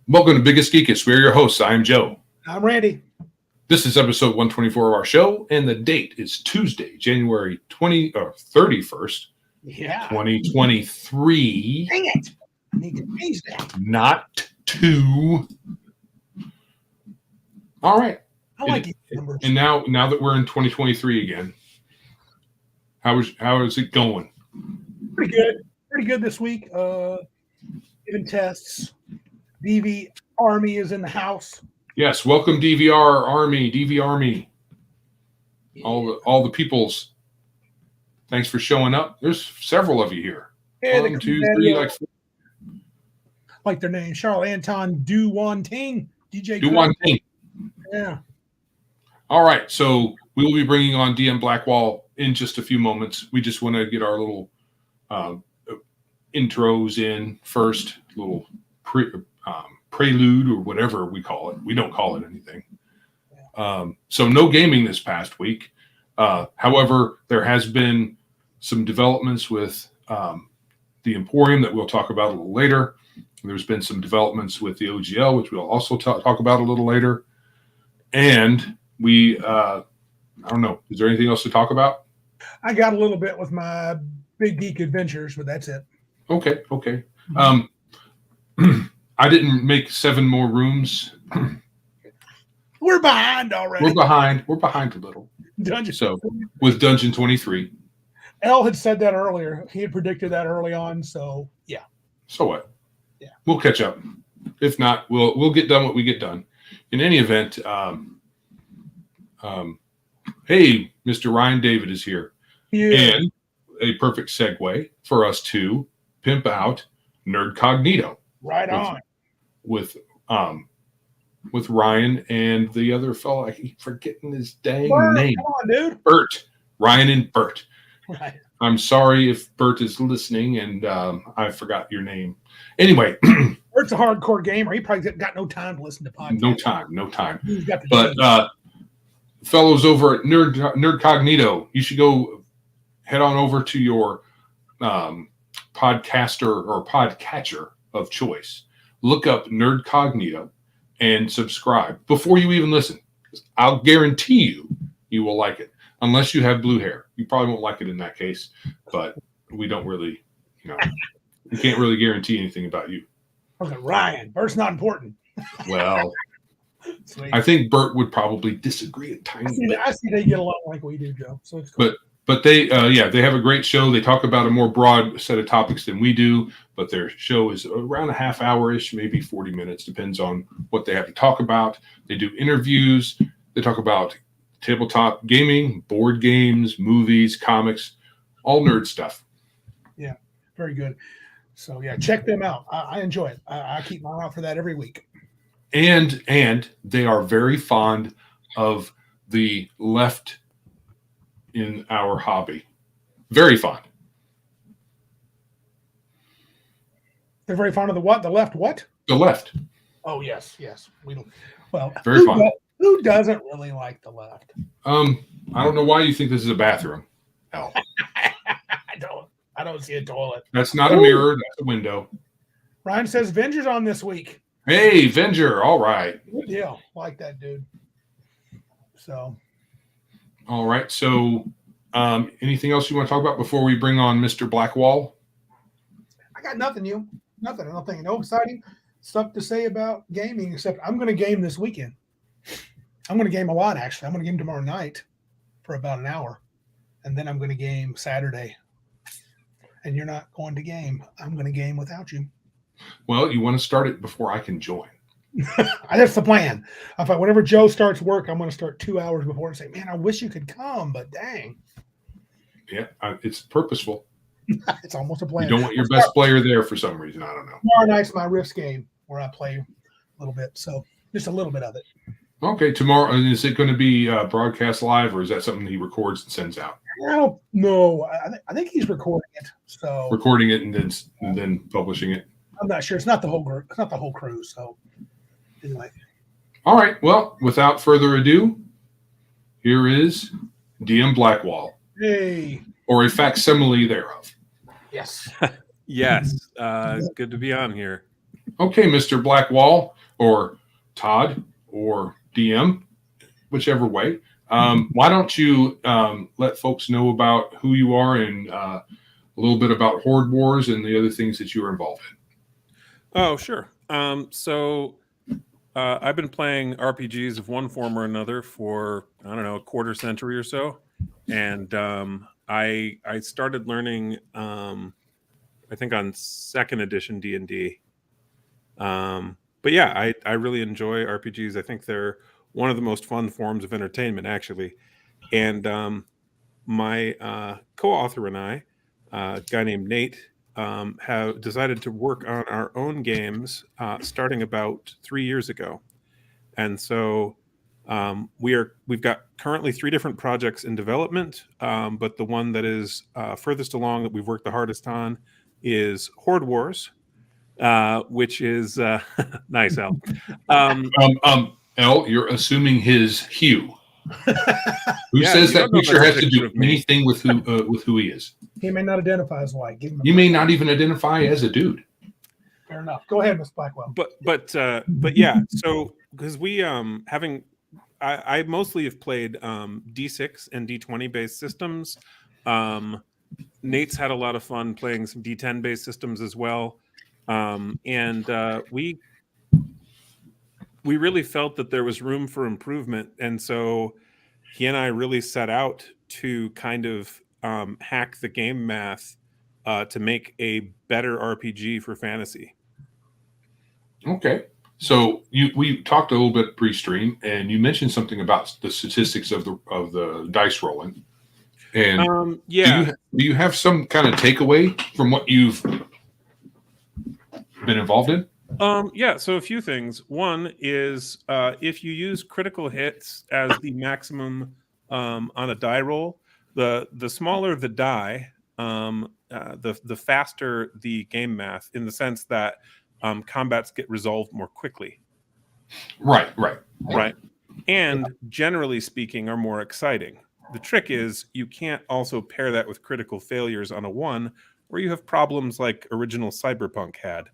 Welcome to Biggest Geekest. We're your hosts. I am Joe. I'm Randy. This is episode 124 of our show, and the date is Tuesday, January 31st, Yeah. 2023. Dang it. I need to change that. Not 2. All right. I like these numbers. And now that we're in 2023 again, how is it going? Pretty good. Pretty good this week. Giving tests. DV Army is in the house. Yes, welcome DV Army. All the peoples. Thanks for showing up. There's several of you here. Yeah, 1, 2, 3, like 4. Like their name, Charles Anton Du Wan Ting, DJ. Do one thing. Yeah. All right, so we will be bringing on DM Blackwall in just a few moments. We just want to get our little intros in first, little prelude or whatever we call it. We don't call it anything. So no gaming this past week. However, there has been some developments with the Emporium that we'll talk about a little later. There's been some developments with the OGL, which we'll also talk about a little later. And we, I don't know, is there anything else to talk about? I got a little bit with my Big Geek Adventures, but that's it. Okay. I didn't make 7 more rooms. We're behind already. We're behind a little. Dungeon. So with Dungeon 23. L had said that earlier. He had predicted that early on. So yeah. So what? Yeah. We'll catch up. If not, we'll get done what we get done. In any event, hey, Mr. Ryan David is here. Yeah. And a perfect segue for us to pimp out Nerd Cognito. Right on. With Ryan and the other fellow. I keep forgetting his dang name. Come on, dude. Bert. Ryan and Bert. Right. I'm sorry if Bert is listening and I forgot your name. Anyway. Bert's a hardcore gamer. He probably got no time to listen to podcasts. No time. He's got the But fellows over at Nerd Cognito, you should go head on over to your podcaster or podcatcher of choice. Look up Nerd Cognito and subscribe before you even listen. I'll guarantee you will like it. Unless you have blue hair. You probably won't like it in that case. But we don't really, we can't really guarantee anything about you. Okay, Ryan. Bert's not important. Well, Sweet. I think Bert would probably disagree a tiny bit. I see they get along like we do, Joe. So it's cool. But they, they have a great show. They talk about a more broad set of topics than we do, but their show is around a half hour-ish, maybe 40 minutes, depends on what they have to talk about. They do interviews. They talk about tabletop gaming, board games, movies, comics, all nerd stuff. Yeah, very good. So, yeah, check them out. I enjoy it. I keep my eye out for that every week. And they are very fond of the left in our hobby. Very fond. They're very fond of the what? The left what? The left. Oh, yes. We don't. Well, very fond. Who doesn't really like the left? I don't know why you think this is a bathroom, Al. I don't see a toilet. That's not a mirror. That's a window. Ryan says Venger's on this week. Hey, Venger. All right. Good deal. Like that, dude. So. All right. So anything else you want to talk about before we bring on Mr. Blackwall? I got nothing new. Nothing. No exciting stuff to say about gaming, except I'm going to game this weekend. I'm going to game a lot, actually. I'm going to game tomorrow night for about an hour. And then I'm going to game Saturday. And you're not going to game. I'm going to game without you. Well, you want to start it before I can join. That's the plan. I thought whenever Joe starts work, I'm going to start 2 hours before and say, man, I wish you could come, but dang. Yeah, it's purposeful. It's almost a plan. You don't want your best player there for some reason. I don't know. Tomorrow night's my Rifts game where I play a little bit. So just a little bit of it. Okay, tomorrow, is it going to be broadcast live, or is that something he records and sends out? No, I think he's recording it. So recording it and then publishing it. I'm not sure. It's not the whole group. It's not the whole crew. So anyway. All right. Well, without further ado, here is DM Blackwall. Hey. Or a facsimile thereof. Yes. Yes. Good to be on here. Okay, Mr. Blackwall or Todd or DM, whichever way. Why don't you let folks know about who you are and a little bit about Horde Wars and the other things that you are involved in? Oh, sure. I've been playing RPGs of one form or another for, I don't know, a quarter century or so. And I started learning, I think on second edition D&D. But yeah, I really enjoy RPGs. I think they're one of the most fun forms of entertainment, actually. And my co-author and I, a guy named Nate, have decided to work on our own games starting about 3 years ago. And so we've got currently 3 different projects in development, but the one that is furthest along that we've worked the hardest on is Horde Wars, which is nice, Al. L, you're assuming his hue. Who Yeah, says you that don't know picture that's a has to picture do of me. anything with who he is? He may not identify as white. Give him a You may break. not even identify as a dude. Fair enough. Go ahead, Miss Blackwell. But yeah, so because we I mostly have played D6 and D20 based systems. Nate's had a lot of fun playing some D10 based systems as well. And we really felt that there was room for improvement, and so he and I really set out to kind of hack the game math to make a better RPG for fantasy. Okay. So we talked a little bit pre-stream, and you mentioned something about the statistics of the dice rolling. And yeah, do you have some kind of takeaway from what you've been involved in? yeah. So a few things. One is if you use critical hits as the maximum on a die roll, the smaller the die, the faster the game math, in the sense that combats get resolved more quickly. Right. And generally speaking, are more exciting. The trick is you can't also pair that with critical failures on a 1, where you have problems like original Cyberpunk had.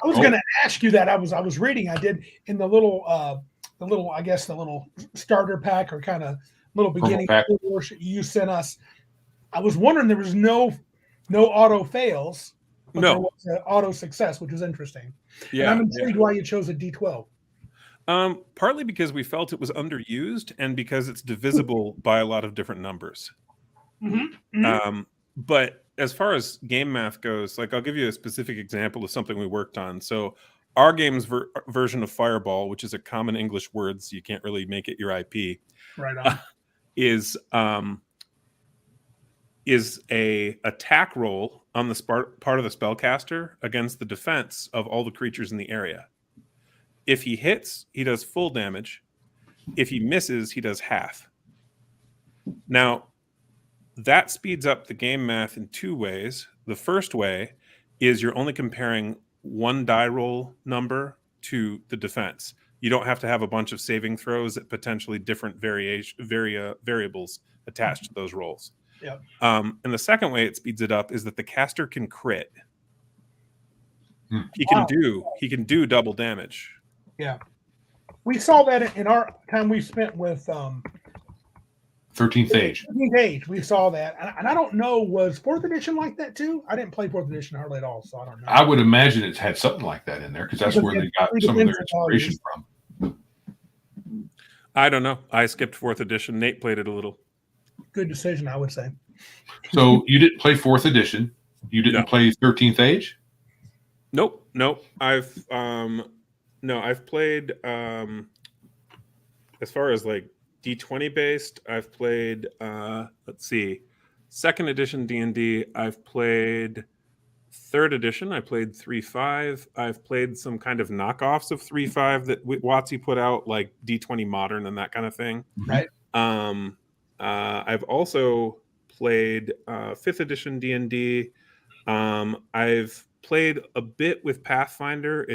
I was going to ask you that. I was reading. I did in the little I guess the little starter pack or kind of little beginning course you sent us. I was wondering there was no auto fails, but there was an auto success, which was interesting. Yeah, and I'm intrigued why you chose a D12. Partly because we felt it was underused, and because it's divisible by a lot of different numbers. Mm-hmm. Mm-hmm. But as far as game math goes, like I'll give you a specific example of something we worked on. So our game's version of Fireball, which is a common English word, so you can't really make it your IP, right on. Is a attack roll on the part of the spellcaster against the defense of all the creatures in the area. If he hits, he does full damage. If he misses, he does half. Now, that speeds up the game math in 2 ways. The first way is you're only comparing one die roll number to the defense. You don't have to have a bunch of saving throws at potentially different variables attached to those rolls. Yep. And the second way it speeds it up is that the caster can crit. He can do double damage. Yeah. We saw that in our time we spent with 13th Age. 13th Age, we saw that. And I don't know, was 4th edition like that too? I didn't play 4th edition hardly at all, so I don't know. I would imagine it's had something like that in there because that's where they got some of their inspiration from. I don't know. I skipped 4th edition. Nate played it a little. Good decision, I would say. So you didn't play 4th edition. You didn't play 13th Age? Nope. I've played as far as like D20 based, I've played let's see, 2nd edition D&D, I've played 3rd edition, I played 3.5. I've played some kind of knockoffs of 3.5 that WOTC put out, like D20 Modern and that kind of thing. Right. I've also played 5th edition D&D. I've played a bit with Pathfinder.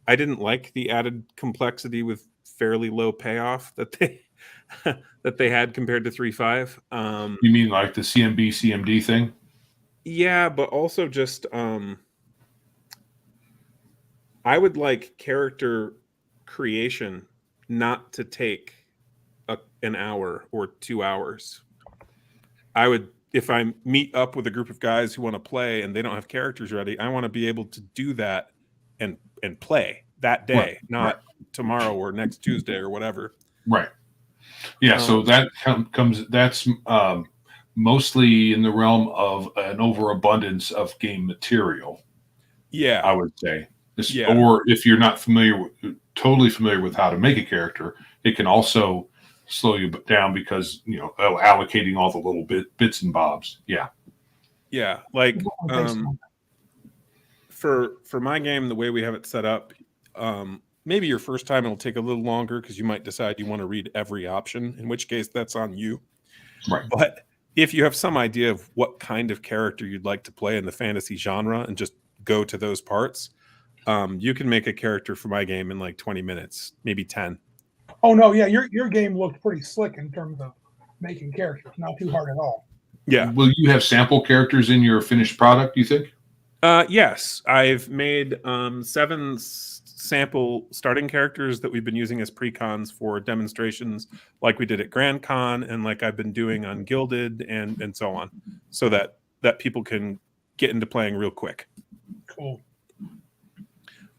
I didn't like the added complexity with fairly low payoff that they had compared to 3.5. You mean like the CMB CMD thing? Yeah, but also just I would like character creation not to take an hour or 2 hours. I would, if I meet up with a group of guys who want to play and they don't have characters ready, I want to be able to do that and play that day, Right. not tomorrow or next Tuesday or whatever. Right. Yeah. So that comes. That's mostly in the realm of an overabundance of game material. Yeah, I would say. Yeah. Or if you're not totally familiar with how to make a character, it can also slow you down because allocating all the little bits and bobs. Yeah. Yeah. Like for my game, the way we have it set up, maybe your first time it'll take a little longer because you might decide you want to read every option, in which case that's on you. Right. But if you have some idea of what kind of character you'd like to play in the fantasy genre and just go to those parts, you can make a character for my game in like 20 minutes, maybe 10. Oh no, yeah, your game looked pretty slick in terms of making characters. Not too hard at all. Yeah. Will you have sample characters in your finished product, do you think? Yes, I've made 7 sample starting characters that we've been using as pre-cons for demonstrations like we did at Grand Con and like I've been doing on Gilded and so on, so that people can get into playing real quick. Cool.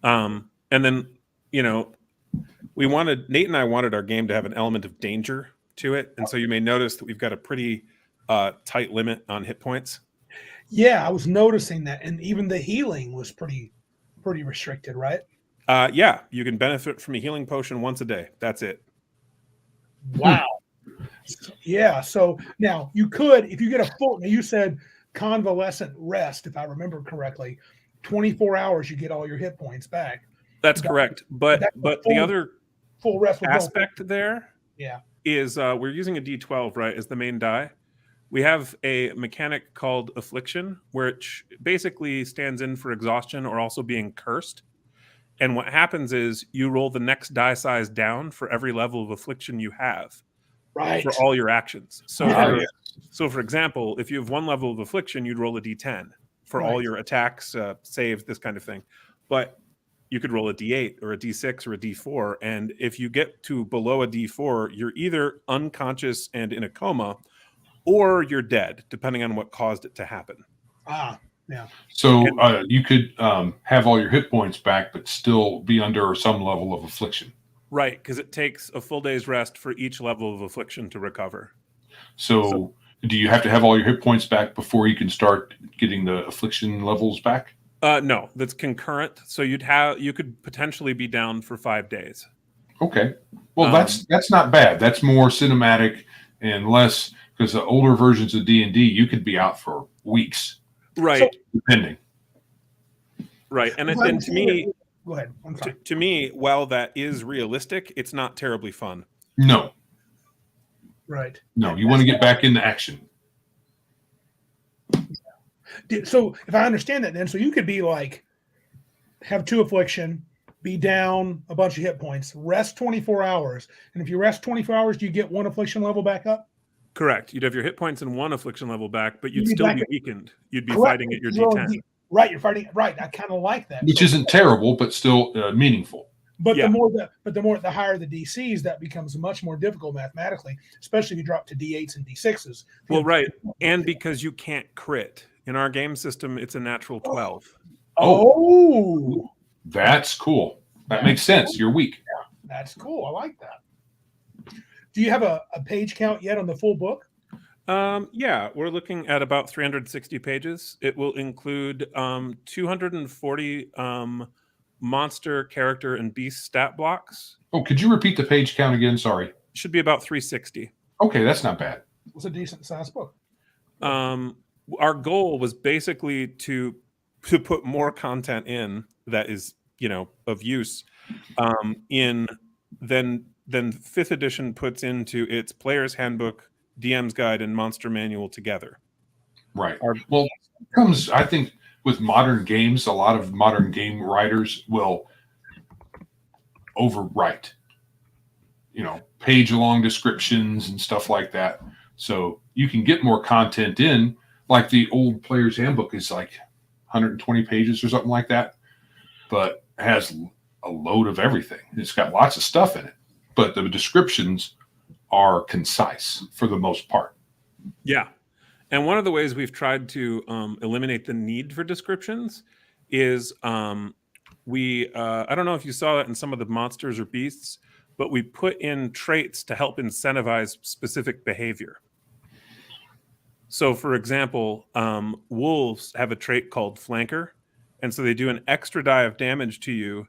And then, Nate and I wanted our game to have an element of danger to it. And so you may notice that we've got a pretty tight limit on hit points. Yeah, I was noticing that. And even the healing was pretty restricted, right? Yeah, you can benefit from a healing potion once a day. That's it. Wow. Yeah, so now you could, if you get a full, now you said convalescent rest, if I remember correctly, 24 hours you get all your hit points back. That's correct. But the other full rest aspect there yeah, is we're using a D12, right, as the main die. We have a mechanic called Affliction, which basically stands in for exhaustion or also being cursed. And what happens is you roll the next die size down for every level of affliction you have, right, for all your actions. So, for example, if you have 1 level of affliction, you'd roll a D10 for all your attacks, saves, this kind of thing. But you could roll a D8 or a D6 or a D4, and if you get to below a D4, you're either unconscious and in a coma, or you're dead, depending on what caused it to happen. Yeah. So you could have all your hit points back, but still be under some level of affliction. Right, because it takes a full day's rest for each level of affliction to recover. So do you have to have all your hit points back before you can start getting the affliction levels back? No, that's concurrent. So you could potentially be down for 5 days. Okay. Well, that's not bad. That's more cinematic and less, because the older versions of D&D, you could be out for weeks. Right. So, depending. Right. And then to me, go ahead. I'm sorry. To me, while that is realistic, it's not terribly fun. No. Right. No, you want to get back into action. So if I understand that then, so you could be like, have 2 affliction, be down a bunch of hit points, rest 24 hours. And if you rest 24 hours, do you get 1 affliction level back up? Correct. You'd have your hit points and 1 affliction level back, but you'd You'd be still back be weakened. You'd be Correct. fighting at your D10. Right, you're fighting. Right, I kind of like that. Which isn't terrible, but still meaningful. But the higher the DCs, that becomes much more difficult mathematically, especially if you drop to D8s and D6s. Well, right, and because you can't crit in our game system, it's a natural 12. Oh, that's cool. That makes sense. You're weak. Yeah, that's cool. I like that. Do you have a page count yet on the full book? Yeah, we're looking at about 360 pages. It will include 240 monster, character, and beast stat blocks. Oh, could you repeat the page count again? Sorry. Should be about 360. Okay, that's not bad. It's a decent sized book. Our goal was basically to put more content in that is, of use, in than 5th edition puts into its player's handbook, DM's guide, and monster manual together. Right. Well, it comes, I think, with modern games, a lot of modern game writers will overwrite, page-long descriptions and stuff like that. So you can get more content in, like the old player's handbook is like 120 pages or something like that. But has a load of everything. It's got lots of stuff in it, but the descriptions are concise for the most part. Yeah. And one of the ways we've tried to eliminate the need for descriptions is I don't know if you saw that in some of the monsters or beasts, but we put in traits to help incentivize specific behavior. So, for example, wolves have a trait called flanker. And so they do an extra die of damage to you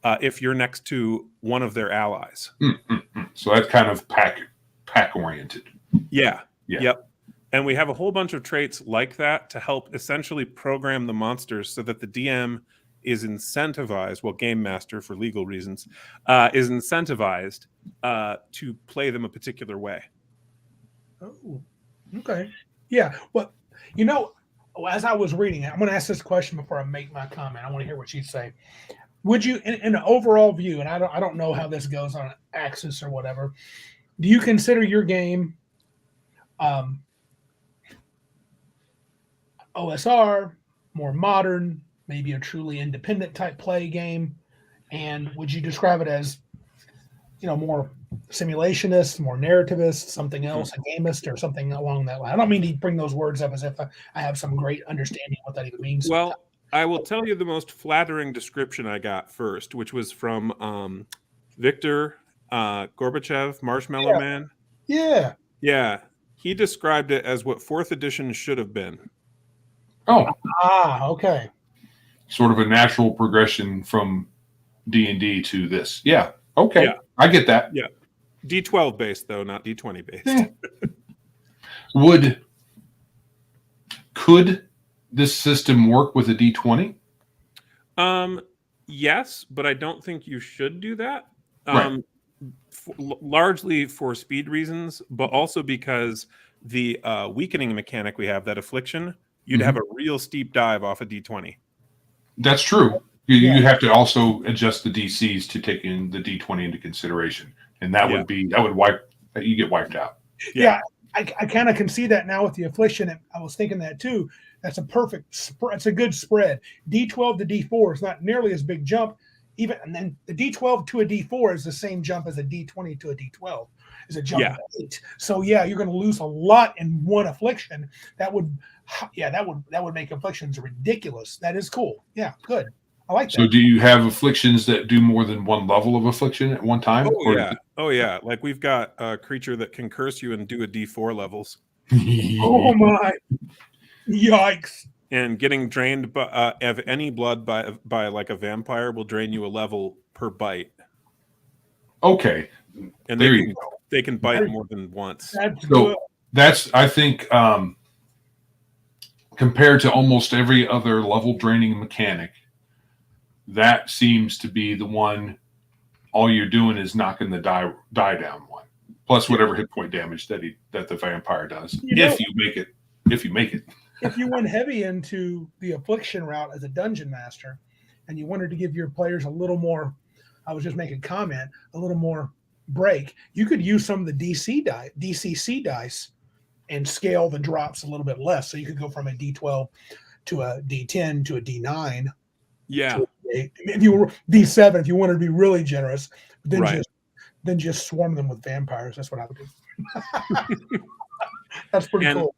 if you're next to one of their allies. So that's kind of pack oriented. Yeah. Yeah. Yep. And we have a whole bunch of traits like that to help essentially program the monsters so that the DM is incentivized, well, Game Master for legal reasons, is incentivized to play them a particular way. Oh, okay. Yeah. Well, you know, as I was reading it, I'm going to ask this question before I make my comment. I want to hear what you say. Would you, in an overall view, and I don't know how this goes on Axis or whatever, do you consider your game OSR, more modern, maybe a truly independent type play game? And would you describe it as, more simulationist, more narrativist, something else, a gamist, or something along that line? I don't mean to bring those words up as if I have some great understanding of what that even means. Well, I will tell you the most flattering description I got first, which was from Victor Gorbachev, Marshmallow Man. Yeah. Yeah. He described it as what 4th edition should have been. Oh. Okay. Sort of a natural progression from D&D to this. Yeah. Okay. Yeah. I get that. Yeah. D12 based, though, not D20 based. Could this system work with a D20? Yes, but I don't think you should do that. Right. Largely for speed reasons, but also because the weakening mechanic we have, that affliction, you'd have a real steep dive off a D20. That's true. You have to also adjust the DCs to take in the D20 into consideration, and that would you get wiped out. Yeah, I kind of can see that now with the affliction. I was thinking that too. That's a perfect spread. It's a good spread. D12 to D4 is not nearly as big jump. And then the D12 to a D4 is the same jump as a D20 to a D12. Is a jump of 8. So you're going to lose a lot in one affliction. That would make afflictions ridiculous. That is cool. Yeah, good. I like that. So do you have afflictions that do more than one level of affliction at one time? Oh yeah. Like we've got a creature that can curse you and do a D4 levels. Oh my! Yikes! And getting drained of any blood by like a vampire will drain you a level per bite. Okay. And there they can bite more than once. That's I think compared to almost every other level draining mechanic, that seems to be the one. All you're doing is knocking the die down one, plus whatever hit point damage that the vampire does. If you make it. If you went heavy into the affliction route as a dungeon master, and you wanted to give your players a little more, I was just making a comment, a little more break, you could use some of the DCC dice and scale the drops a little bit less. So you could go from a D12 to a D10 to a D9. Yeah. If you were D7, if you wanted to be really generous, then just swarm them with vampires. That's what I would do. That's pretty cool.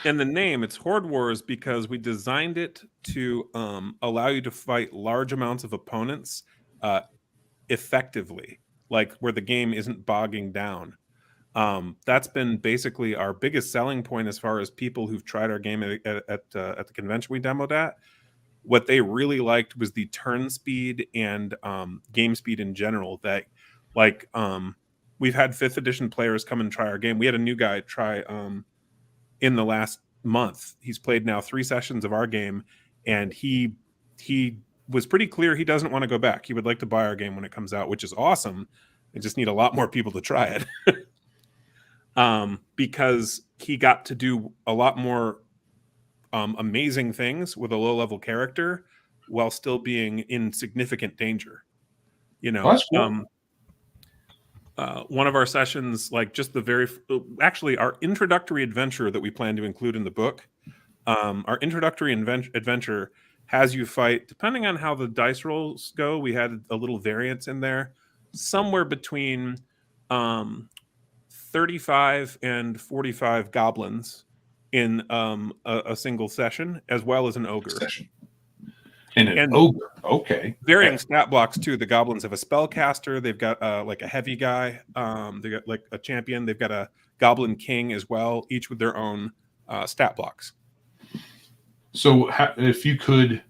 And the name, it's Horde Wars because we designed it to allow you to fight large amounts of opponents effectively, like where the game isn't bogging down. That's been basically our biggest selling point as far as people who've tried our game at the convention we demoed at. What they really liked was the turn speed and game speed in general. That, like, we've had 5th edition players come and try our game. We had a new guy try in the last month. He's played now 3 sessions of our game, and he was pretty clear he doesn't want to go back. He would like to buy our game when it comes out, which is awesome. I just need a lot more people to try it. Because he got to do a lot more amazing things with a low-level character while still being in significant danger. That's cool. One of our sessions, like just actually our introductory adventure that we plan to include in the book, our introductory adventure has you fight, depending on how the dice rolls go, we had a little variance in there, somewhere between 35 and 45 goblins in a single session, as well as an ogre. And an ogre, okay. Varying stat blocks too. The goblins have a spellcaster. They've got like a heavy guy. They got like a champion. They've got a goblin king as well, each with their own stat blocks. So if you could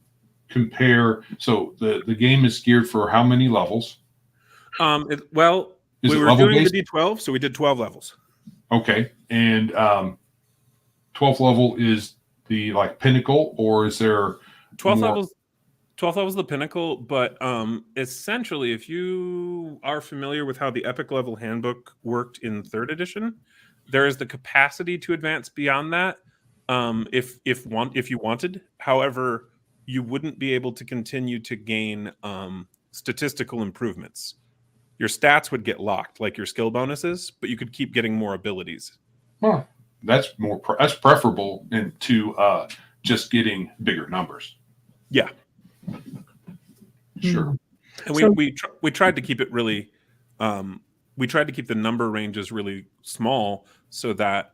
compare, so the game is geared for how many levels? We were doing the D12, so we did 12 levels. Okay, and 12th level is the like pinnacle, or is there 12 levels? 12th level is the pinnacle, but essentially, if you are familiar with how the Epic Level Handbook worked in 3rd edition, there is the capacity to advance beyond that if you wanted. However, you wouldn't be able to continue to gain statistical improvements. Your stats would get locked, like your skill bonuses, but you could keep getting more abilities. Huh. That's preferable to just getting bigger numbers. Yeah. Sure. And we tried to keep it really we tried to keep the number ranges really small so that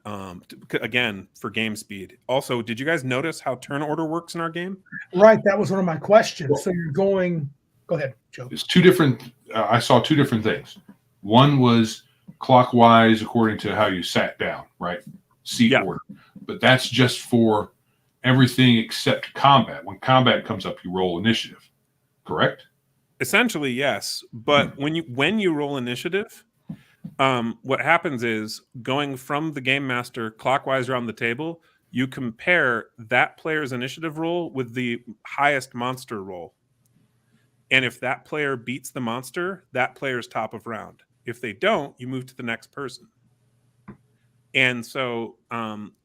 again, for game speed. Also, did you guys notice how turn order works in our game? Right, that was one of my questions. So you're going, go ahead, Joe. It's two different I saw two different things. One was clockwise according to how you sat down, right? Seat order. But that's just for everything except combat. When combat comes up, you roll initiative. Correct? Essentially, yes. But when you roll initiative, what happens is, going from the game master clockwise around the table, you compare that player's initiative roll with the highest monster roll. And if that player beats the monster, that player's top of round. If they don't, you move to the next person. And so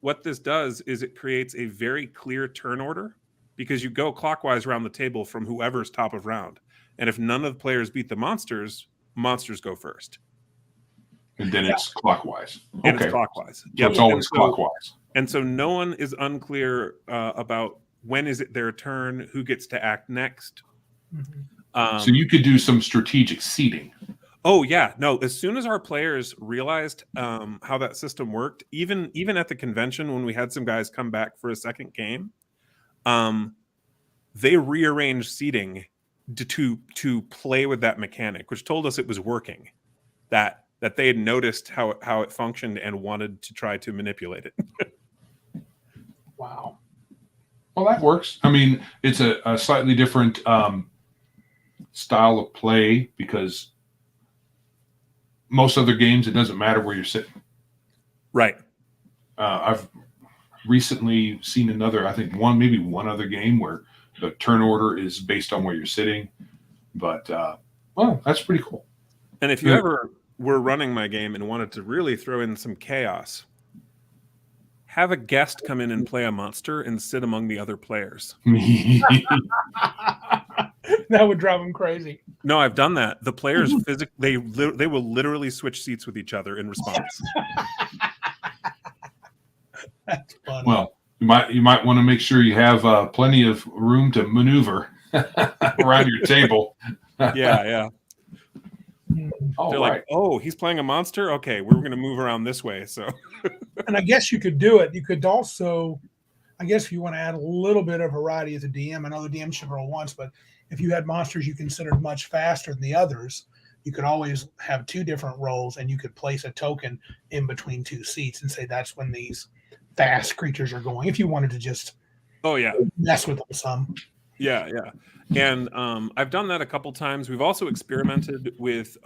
what this does is it creates a very clear turn order, because you go clockwise around the table from whoever's top of round. And if none of the players beat the monsters go first. And then it's clockwise. And it's clockwise. So it's always clockwise. And so no one is unclear about when is it their turn, who gets to act next. So you could do some strategic seeding. Oh yeah, no. As soon as our players realized how that system worked, even at the convention when we had some guys come back for a second game, they rearranged seating to play with that mechanic, which told us it was working. That they had noticed how it functioned and wanted to try to manipulate it. Wow. Well, that works. I mean, it's a slightly different style of play, because most other games, it doesn't matter where you're sitting. Right. I've recently seen maybe one other game where the turn order is based on where you're sitting. But, that's pretty cool. And if you ever were running my game and wanted to really throw in some chaos, have a guest come in and play a monster and sit among the other players. That would drive them crazy. No, I've done that. The players they will literally switch seats with each other in response. That's funny. Well, you might want to make sure you have plenty of room to maneuver around your table. Yeah. All They're right. like, oh, he's playing a monster? Okay, we're going to move around this way. So, and I guess you could do it. You could also, I guess if you want to add a little bit of variety as a DM, I know the DM should roll once, but if you had monsters you considered much faster than the others, you could always have two different rolls, and you could place a token in between two seats and say that's when these fast creatures are going, if you wanted to just mess with them some. Yeah. And I've done that a couple times. We've also experimented with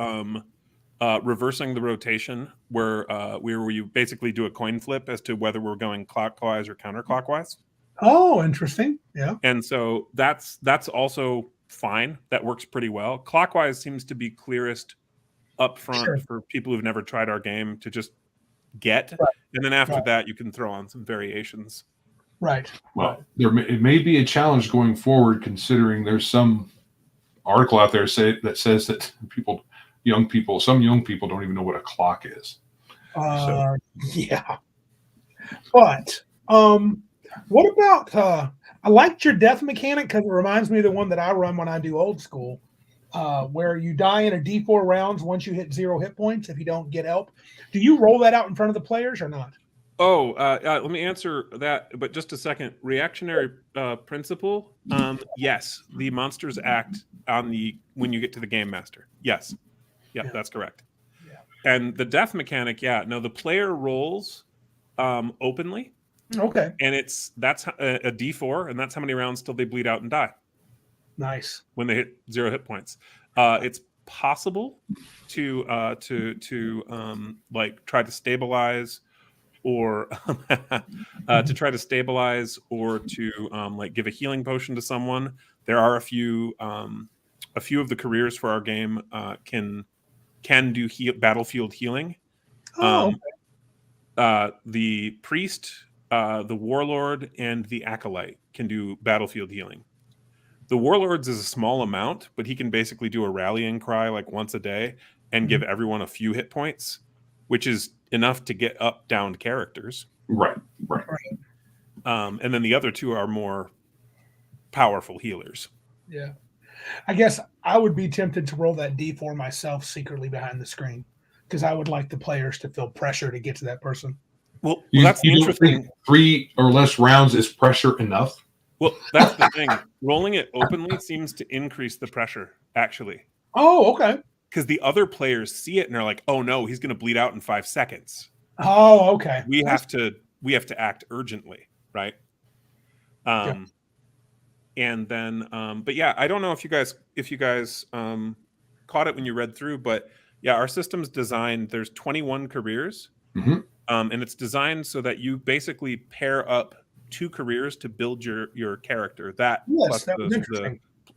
reversing the rotation, where you basically do a coin flip as to whether we're going clockwise or counterclockwise. Oh, interesting. Yeah. And so that's also fine. That works pretty well. Clockwise seems to be clearest up front for people who've never tried our game to just get. Right. And then after that, you can throw on some variations. Right. Well, it may be a challenge going forward, considering there's some article out there that says that some young people don't even know what a clock is. Yeah. But what about I liked your death mechanic because it reminds me of the one that I run when I do old school, where you die in a D4 rounds once you hit 0 hit points if you don't get help. Do you roll that out in front of the players or not? Oh, let me answer that, but just a second. Reactionary principle. Yes, the monsters act on the when you get to the game master. Yes, yeah, that's correct. Yeah. And the death mechanic, no, the player rolls openly, Okay. and that's a D4, and that's how many rounds till they bleed out and die. Nice. When they hit 0 hit points. It's possible to like try to stabilize or to try to stabilize or to like give a healing potion to someone. There are a few of the careers for our game can do battlefield healing. Oh, The priest, the warlord, and the acolyte can do battlefield healing. The warlord's is a small amount, but he can basically do a rallying cry like once a day and give everyone a few hit points, which is enough to get up downed characters. Right. And then the other two are more powerful healers. Yeah. I guess I would be tempted to roll that D4 myself secretly behind the screen because I would like the players to feel pressure to get to that person. Well, that's the interesting. Think 3 or less rounds is pressure enough? Well, that's the thing. Rolling it openly seems to increase the pressure, actually. Oh, okay. Because the other players see it and they're like, "Oh no, he's going to bleed out in 5 seconds." Oh, okay. We have to act urgently, right? And then, but yeah, I don't know if you guys caught it when you read through, but yeah, our system's designed. There's 21 careers, and it's designed so that you basically pair up 2 careers to build your character. Plus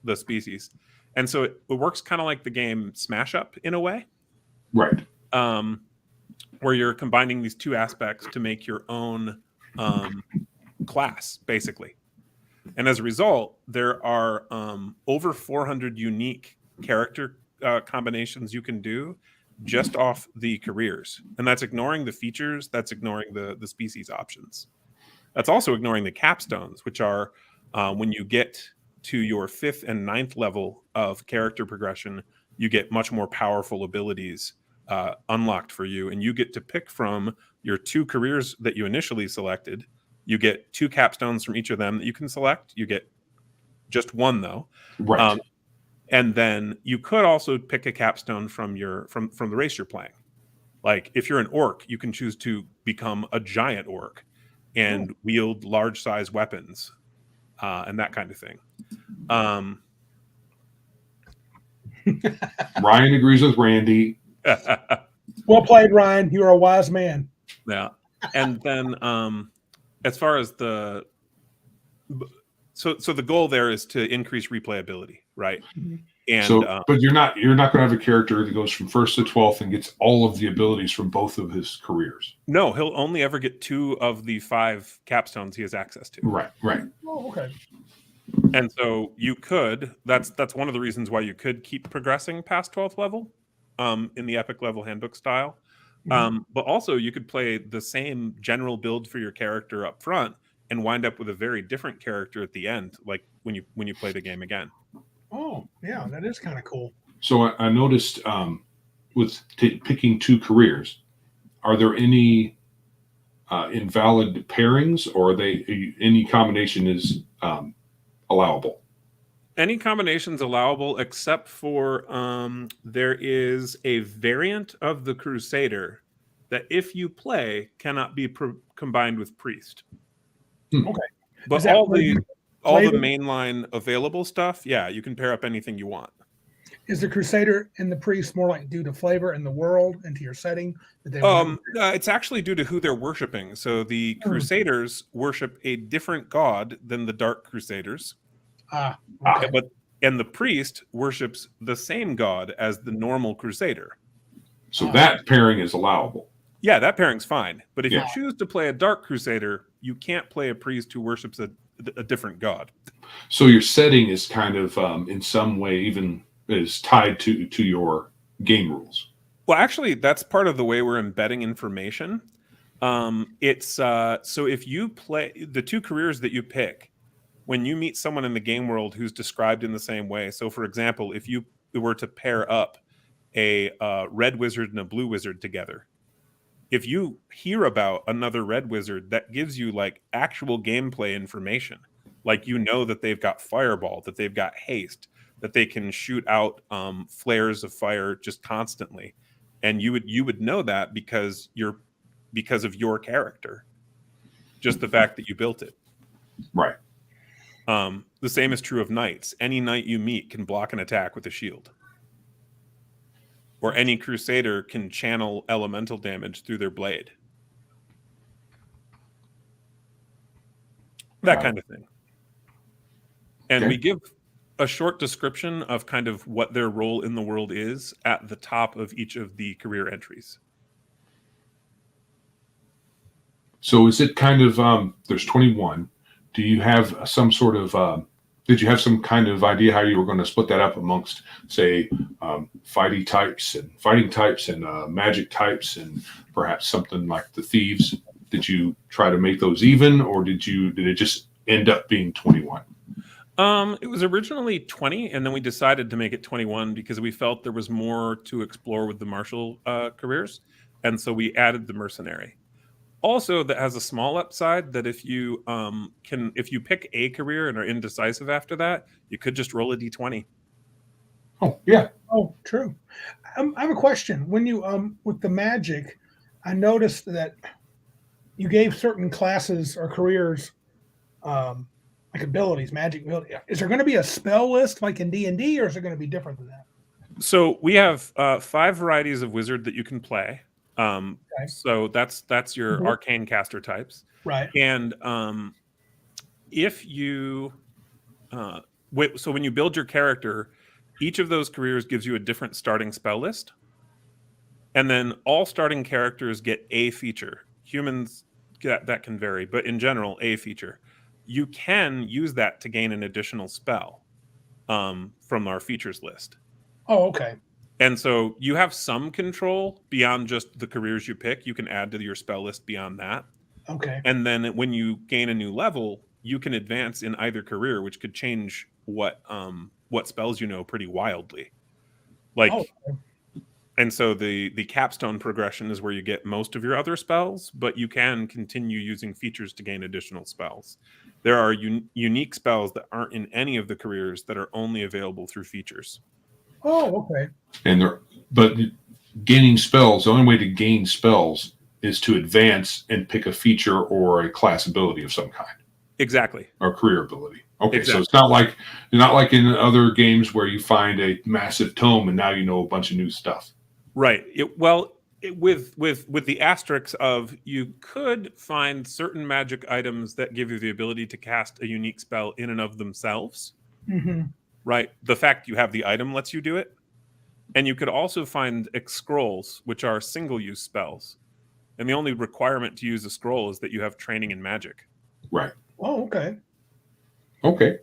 the species, and so it works kind of like the game Smash Up in a way, right? Where you're combining these 2 aspects to make your own class, basically. And as a result, there are over 400 unique character combinations you can do just off the careers. And that's ignoring the features, that's ignoring the species options. That's also ignoring the capstones, which are when you get to your 5th and 9th level of character progression, you get much more powerful abilities unlocked for you. And you get to pick from your 2 careers that you initially selected. You get 2 capstones from each of them that you can select. You get just 1 though. Right. And then you could also pick a capstone from the race you're playing. Like if you're an orc, you can choose to become a giant orc and wield large size weapons and that kind of thing. Ryan agrees with Randy. Well played, Ryan. You are a wise man. Yeah. And then as far as the goal there is to increase replayability, right? And but you're not going to have a character that goes from 1st to 12th and gets all of the abilities from both of his careers. No, he'll only ever get 2 of the 5 capstones he has access to. Right. Oh, okay. And so you could. That's one of the reasons why you could keep progressing past 12th level, in the epic level handbook style. But also you could play the same general build for your character up front and wind up with a very different character at the end, like when you play the game again. Oh, yeah, that is kind of cool. So I noticed with picking 2 careers, are there any invalid pairings, or are they any combination is allowable? Any combination's allowable, except for there is a variant of the Crusader that, if you play, cannot be combined with Priest. Okay. But all the mainline available stuff, yeah, you can pair up anything you want. Is the Crusader and the Priest more like due to flavor in the world and to your setting? It's actually due to who they're worshiping. So the Crusaders worship a different god than the Dark Crusaders. Okay. And the priest worships the same god as the normal Crusader. So that pairing is allowable. Yeah, that pairing's fine. But if you choose to play a Dark Crusader, you can't play a priest who worships a different god. So your setting is kind of in some way even is tied to your game rules. Well, actually, that's part of the way we're embedding information. It's so if you play the 2 careers that you pick, when you meet someone in the game world who's described in the same way. So, for example, if you were to pair up a red wizard and a blue wizard together, if you hear about another red wizard, that gives you like actual gameplay information. Like, you know that they've got fireball, that they've got haste, that they can shoot out flares of fire just constantly, and you would know that because of your character, just the fact that you built it. Right. The same is true of knights. Any knight you meet can block an attack with a shield, or any crusader can channel elemental damage through their blade. That kind of thing. And we give a short description of kind of what their role in the world is at the top of each of the career entries. So is it kind of, there's 21. Do you have some sort of, did you have some kind of idea how you were going to split that up amongst, say, fighting types and magic types, and perhaps something like the thieves? Did you try to make those even, or did it just end up being 21? It was originally 20, and then we decided to make it 21 because we felt there was more to explore with the martial careers, and so we added the mercenary. Also, that has a small upside that if you pick a career and are indecisive after that, you could just roll a d20. Oh, yeah. Oh, true. I have a question. When you with the magic, I noticed that you gave certain classes or careers like abilities, magic ability. Is there going to be a spell list like in D&D, or is it going to be different than that? So we have 5 varieties of wizard that you can play. Okay. So that's your arcane caster types, right? And if you so when you build your character, each of those careers gives you a different starting spell list, and then all starting characters get a feature. Humans that can vary, but in general, a feature. You can use that to gain an additional spell from our features list. Oh, okay. And so you have some control beyond just the careers you pick. You can add to your spell list beyond that. Okay. And then when you gain a new level, you can advance in either career, which could change what spells you know pretty wildly. Like, and so the capstone progression is where you get most of your other spells, but you can continue using features to gain additional spells. There are unique spells that aren't in any of the careers that are only available through features. Oh, okay. But gaining spells, the only way to gain spells is to advance and pick a feature or a class ability of some kind. Exactly. Or career ability. Okay, exactly. So it's not like in other games where you find a massive tome and now you know a bunch of new stuff. Right. With the asterisks of, you could find certain magic items that give you the ability to cast a unique spell in and of themselves. Mm-hmm. Right. The fact you have the item lets you do it. And you could also find scrolls, which are single-use spells. And the only requirement to use a scroll is that you have training in magic. Right. Oh, okay. Okay.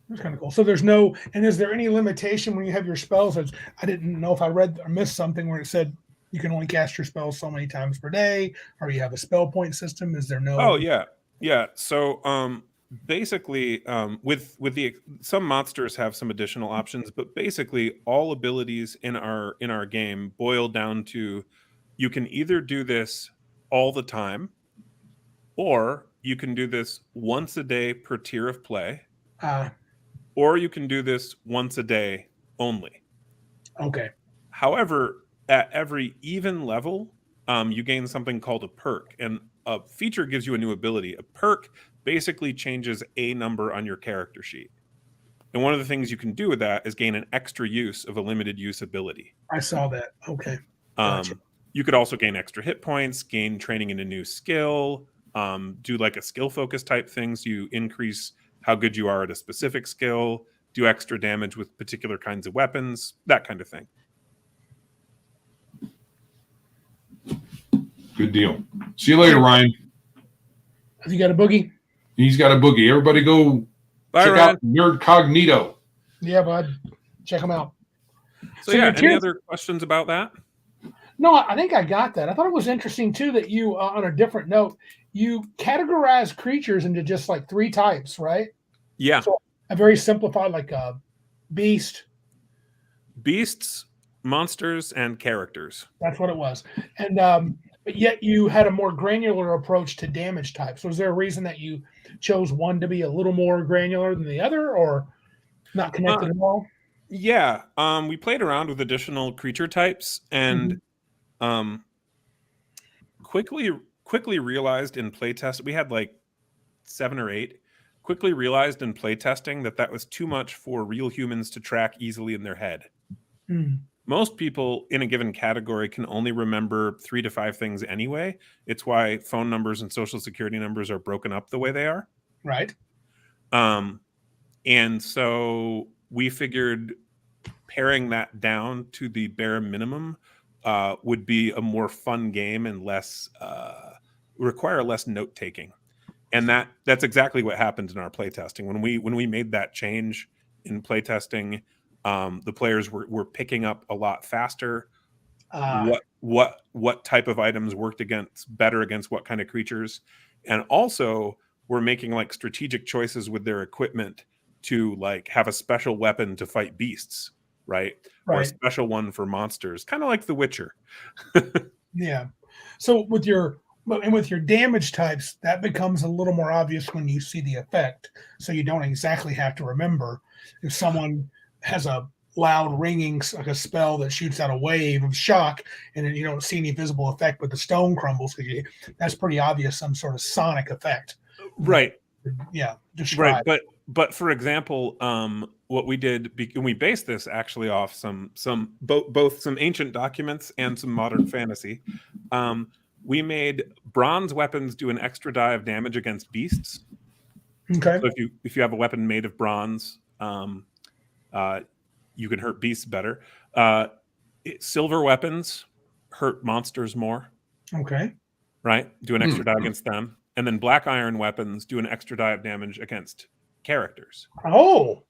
That's kind of cool. So there's no, and is there any limitation when you have your spells? I didn't know if I read or missed something where it said you can only cast your spells so many times per day, or you have a spell point system. Is there no? Oh, yeah. Yeah. So basically, some monsters have some additional options, but basically all abilities in our game boil down to, you can either do this all the time, or you can do this once a day per tier of play, or you can do this once a day only. Okay. However, at every even level, you gain something called a perk, and a feature gives you a new ability. A perk basically changes a number on your character sheet. And one of the things you can do with that is gain an extra use of a limited use ability. I saw that. Okay. Gotcha. You could also gain extra hit points, gain training in a new skill, do like a skill focus type things. You increase how good you are at a specific skill, do extra damage with particular kinds of weapons, that kind of thing. Good deal. See you later, Ryan. Have you got a boogie? He's got a boogie. Everybody go check out Nerd Cognito. Yeah, bud. Check them out. So yeah, any other questions about that? No, I think I got that. I thought it was interesting, too, that you, on a different note, you categorize creatures into just like 3 types, right? Yeah. So a very simplified, like a beast. Beasts, monsters, and characters. That's what it was. And but yet you had a more granular approach to damage types. Was there a reason that you chose one to be a little more granular than the other, or not connected at all? Yeah. We played around with additional creature types and quickly realized in playtest we had like 7 or 8. Quickly realized in playtesting that was too much for real humans to track easily in their head. Mm. Most people in a given category can only remember 3 to 5 things anyway. It's why phone numbers and social security numbers are broken up the way they are. Right. And so we figured paring that down to the bare minimum would be a more fun game and less require less note taking. And that's exactly what happened in our playtesting. When we made that change in playtesting, the players were picking up a lot faster what type of items worked better against what kind of creatures, and also we're making like strategic choices with their equipment to like have a special weapon to fight beasts, right? Or a special one for monsters, kind of like The Witcher. Yeah. So with your damage types, that becomes a little more obvious when you see the effect. So you don't exactly have to remember if someone has a loud ringing, like a spell that shoots out a wave of shock, and then you don't see any visible effect, but the stone crumbles. That's pretty obvious, some sort of sonic effect. Right. Yeah. Describe. Right. But for example, what we did, and we based this actually off both some ancient documents and some modern fantasy. We made bronze weapons do an extra die of damage against beasts. Okay. So if you have a weapon made of bronze, you can hurt beasts better. Silver weapons hurt monsters more. Okay. Right? Do an extra die against them. And then black iron weapons do an extra die of damage against characters. Oh,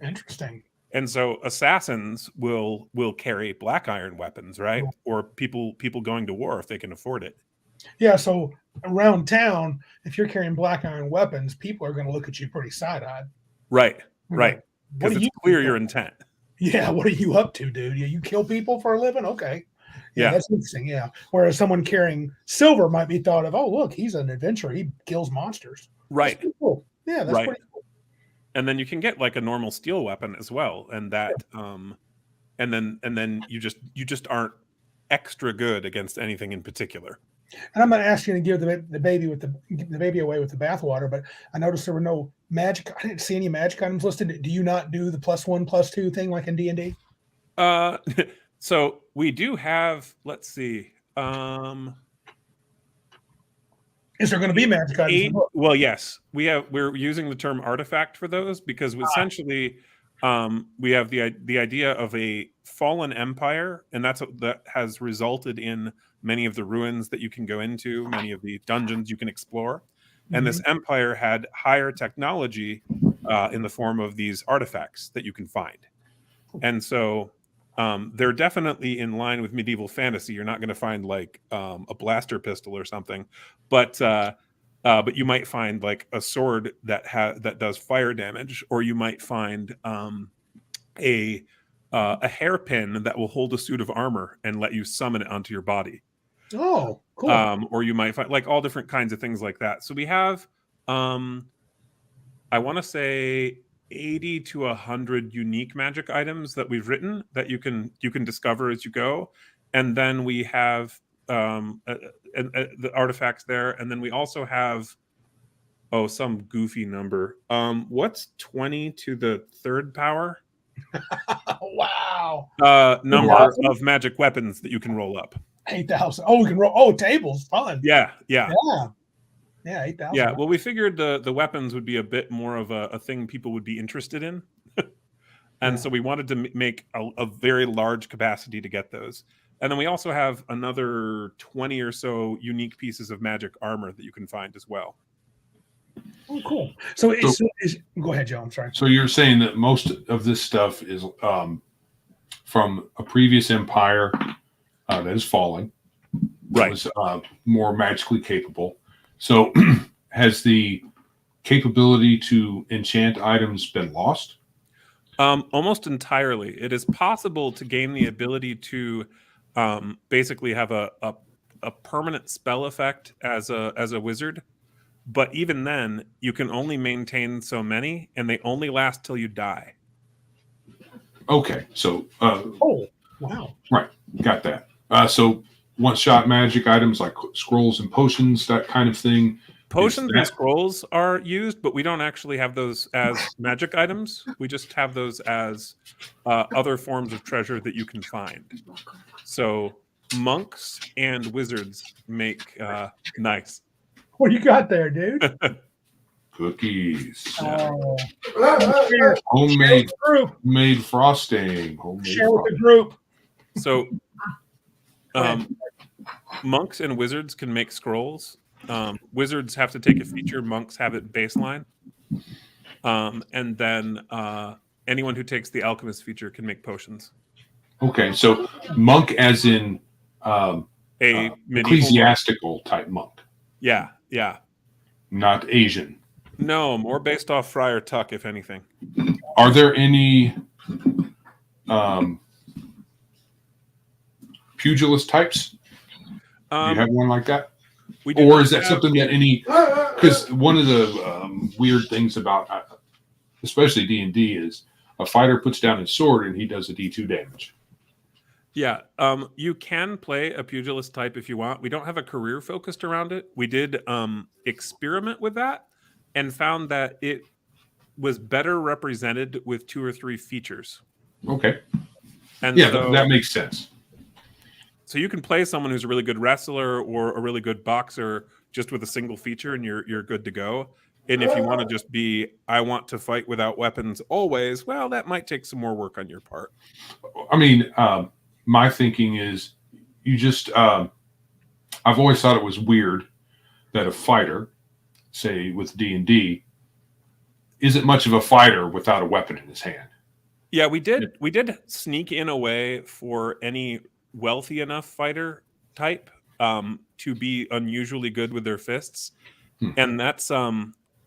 interesting. And so assassins will carry black iron weapons, right? Or people going to war if they can afford it. Yeah, so around town, if you're carrying black iron weapons, people are going to look at you pretty side-eyed. Right. Because it's clear your intent. Yeah, what are you up to, dude? You kill people for a living? Okay. Yeah, that's interesting. Yeah. Whereas someone carrying silver might be thought of, oh, look, he's an adventurer. He kills monsters. Right. That's cool. Yeah, that's pretty cool. And then you can get like a normal steel weapon as well, and that, and then you just aren't extra good against anything in particular. And I'm not asking you to give the baby away with the bathwater, but I noticed there were no magic. I didn't see any magic items listed. Do you not do the +1/+2 thing like in D&D? So we do have. Let's see. Is there going to be magic items? Well, yes, we're using the term artifact for those because essentially we have the idea of a fallen empire, and that has resulted in many of the ruins that you can go into, many of the dungeons you can explore, and this empire had higher technology in the form of these artifacts that you can find, and so they're definitely in line with medieval fantasy. You're not going to find like a blaster pistol or something, but you might find like a sword that does fire damage, or you might find a hairpin that will hold a suit of armor and let you summon it onto your body. Oh, cool. Or you might find like all different kinds of things like that. So we have, I want to say 80 to 100 unique magic items that we've written that you can discover as you go, and then we have the artifacts there, and then we also have some goofy number. What's 20 to the third power? Wow. Number of magic weapons that you can roll up. 8,000. Oh, we can roll. Oh, tables. Fun. Yeah. 8,000. Yeah. Well, we figured the weapons would be a bit more of a thing people would be interested in. And so we wanted to make a very large capacity to get those. And then we also have another 20 or so unique pieces of magic armor that you can find as well. Oh, cool. So go ahead, Joe. I'm sorry. So you're saying that most of this stuff is from a previous empire that is fallen, right? Was more magically capable. So has the capability to enchant items been lost? Almost entirely. It is possible to gain the ability to basically have a permanent spell effect as a wizard, but even then, you can only maintain so many, and they only last till you die. Okay, so Oh, wow. right, got that. So one-shot magic items like scrolls and potions, that kind of thing. Potions and scrolls are used, but we don't actually have those as magic items. We just have those as other forms of treasure that you can find. So monks and wizards make nice. What do you got there, dude? Cookies. Oh, Homemade group. made frosting. Homemade Share with frosting. the group. So monks and wizards can make scrolls. Wizards have to take a feature. Monks have it baseline. And then anyone who takes the alchemist feature can make potions. Okay, so monk as in A medieval ecclesiastical type monk, Yeah, yeah. not Asian. No, more based off Friar Tuck, if anything. Are there any pugilist types? Do you have one like that? We do Or not is that have- something that any? Because one of the weird things about, especially D&D, is a fighter puts down his sword and he does a D2 damage. Yeah, you can play a pugilist type if you want. We don't have a career focused around it. We did experiment with that and found that it was better represented with 2 or 3 features. Okay. And Yeah, so, that makes sense. So you can play someone who's a really good wrestler or a really good boxer just with a single feature, and you're good to go. And if you want to just be, I want to fight without weapons always, well, that might take some more work on your part. I mean, my thinking is you just, I've always thought it was weird that a fighter, say with D&D, isn't much of a fighter without a weapon in his hand. Yeah, we did sneak in a way for any wealthy enough fighter type to be unusually good with their fists. And that's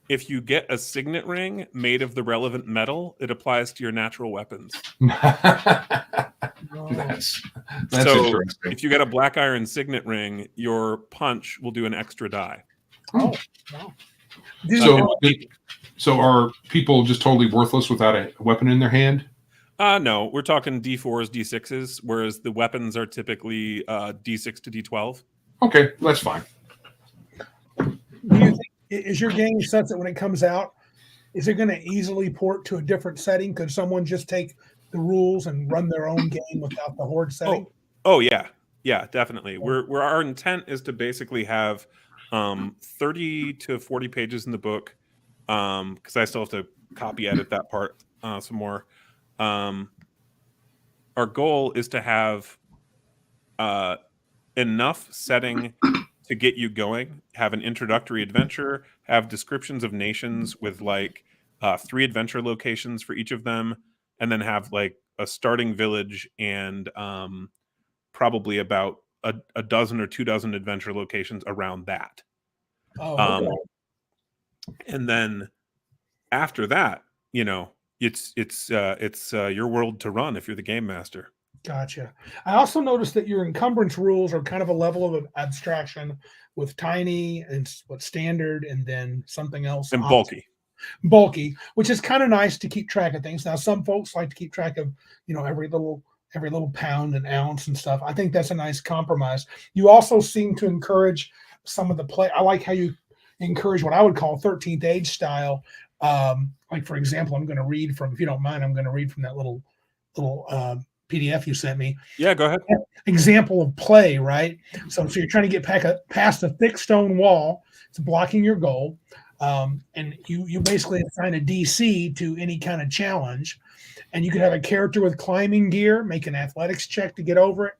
if you get a signet ring made of the relevant metal, it applies to your natural weapons. That's So interesting. if you get a black iron signet ring, your punch will do an extra die. Oh, wow. So are people just totally worthless without a weapon in their hand? No, we're talking D4s, D6s, whereas the weapons are typically D6 to D12. Okay, that's fine. Do you think, is your game such that when it comes out, is it going to easily port to a different setting? Could someone just take the rules and run their own game without the Horde setting? Oh yeah, definitely. Our intent is to basically have 30 to 40 pages in the book, because I still have to copy edit that part some more. Our goal is to have enough setting to get you going, have an introductory adventure, have descriptions of nations with like 3 adventure locations for each of them, and then have like a starting village and probably about a dozen or 2 dozen adventure locations around that. Oh, okay. And then after that, it's your world to run if you're the game master. Gotcha. I also noticed that your encumbrance rules are kind of a level of abstraction with tiny and what standard and then something else. And bulky, which is kind of nice to keep track of things. Now, some folks like to keep track of, every little pound and ounce and stuff. I think that's a nice compromise. You also seem to encourage some of the play. I like how you encourage what I would call 13th age style. Like, for example, I'm going to read from, if you don't mind, I'm going to read from that little PDF you sent me. Yeah, go ahead. Example of play, right? So you're trying to get past a thick stone wall. It's blocking your goal. And you basically assign a DC to any kind of challenge. And you could have a character with climbing gear, make an athletics check to get over it.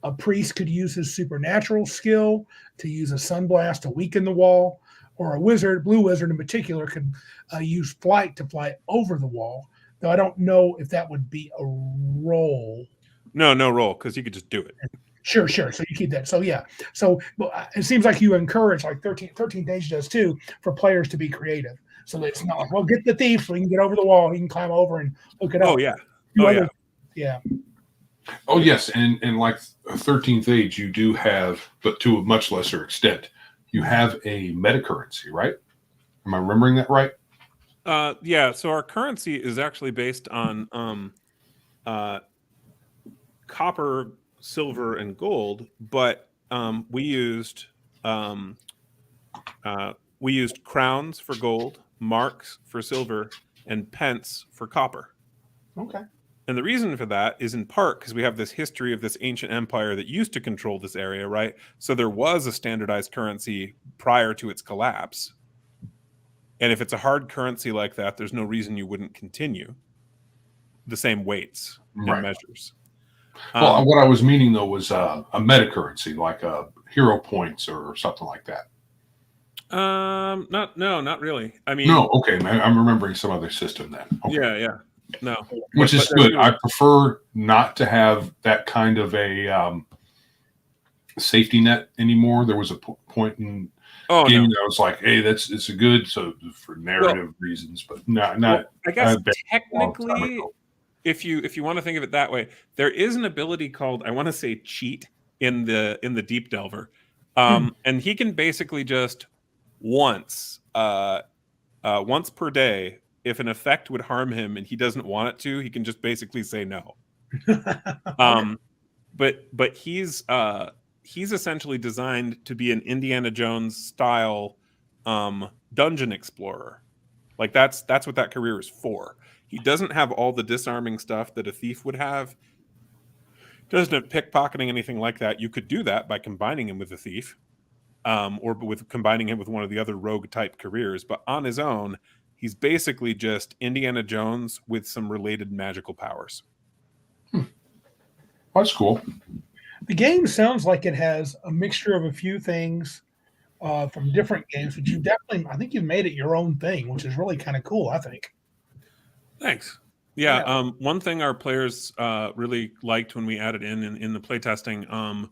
A priest could use his supernatural skill to use a sunblast to weaken the wall. Or a wizard, blue wizard in particular, could use flight to fly over the wall. Though I don't know if that would be a roll. No roll, because you could just do it. Sure. So you keep that. So yeah. So it seems like you encourage, like 13th Age does too, for players to be creative. So that it's not like, well, get the thief so he can get over the wall. He can climb over and hook it up. Oh yeah. You Oh other- yeah. Yeah. Oh yes, and like 13th Age, you do have, but to a much lesser extent, you have a meta currency, right? Am I remembering that right? Yeah. So our currency is actually based on copper, silver, and gold, but we used crowns for gold, marks for silver, and pence for copper. Okay. And the reason for that is in part because we have this history of this ancient empire that used to control this area, right? So there was a standardized currency prior to its collapse. And if it's a hard currency like that, there's no reason you wouldn't continue the same weights and Right. measures. Well, what I was meaning though was a meta currency, like hero points or something like that. Not really. I mean, No, okay, I'm remembering some other system then. Okay. yeah. No. Which is But good. I prefer not to have that kind of a safety net anymore. There was a point in gaming that I was like, "Hey, it's a good so for narrative reasons," but not. I guess technically, if you want to think of it that way, there is an ability called, I want to say, cheat in the Deep Delver, and he can basically just once per day, if an effect would harm him and he doesn't want it to, he can just basically say no. But he's essentially designed to be an Indiana Jones style dungeon explorer. Like that's what that career is for. He doesn't have all the disarming stuff that a thief would have. Doesn't have pickpocketing, anything like that. You could do that by combining him with a thief, or with combining him with one of the other rogue type careers. But on his own, he's basically just Indiana Jones with some related magical powers. That's cool. The game sounds like it has a mixture of a few things from different games, but you definitely, I think you've made it your own thing, which is really kind of cool, I think. Thanks. Yeah. One thing our players really liked when we added in the playtesting,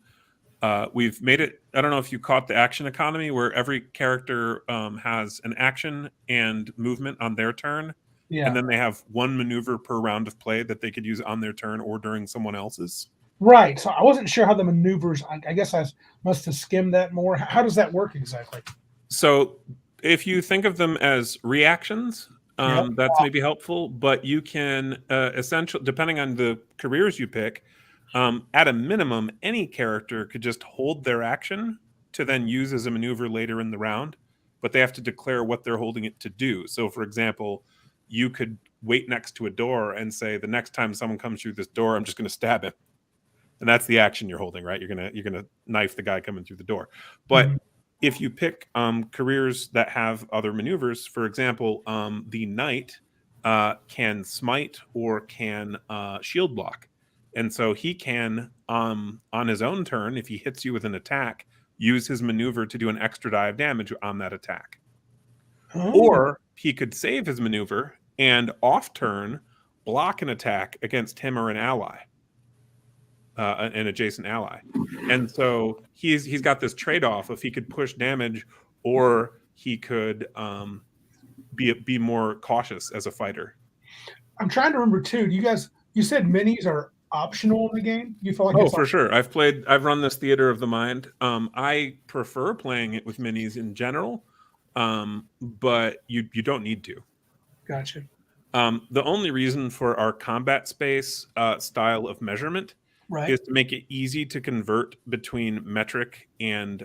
we've made it, I don't know if you caught the action economy, where every character has an action and movement on their turn. Yeah. And then they have one maneuver per round of play that they could use on their turn or during someone else's. Right. So I wasn't sure how the maneuvers, I guess I must have skimmed that more. How does that work exactly? So if you think of them as reactions, that's maybe helpful, but you can essentially, depending on the careers you pick, at a minimum, any character could just hold their action to then use as a maneuver later in the round, but they have to declare what they're holding it to do. So for example, you could wait next to a door and say, the next time someone comes through this door, I'm just going to stab him. And that's the action you're holding, right? You're gonna knife the guy coming through the door. But if you pick careers that have other maneuvers, for example, the knight can smite or can shield block, and so he can on his own turn, if he hits you with an attack, use his maneuver to do an extra die of damage on that attack. Or he could save his maneuver and off turn block an attack against him or an ally. An adjacent ally, and so he's got this trade-off if he could push damage or he could be more cautious as a fighter. I'm trying to remember too. You said minis are optional in the game. You feel like for sure. I've run this theater of the mind. I prefer playing it with minis in general, but you don't need to. Gotcha. The only reason for our combat space style of measurement is to make it easy to convert between metric and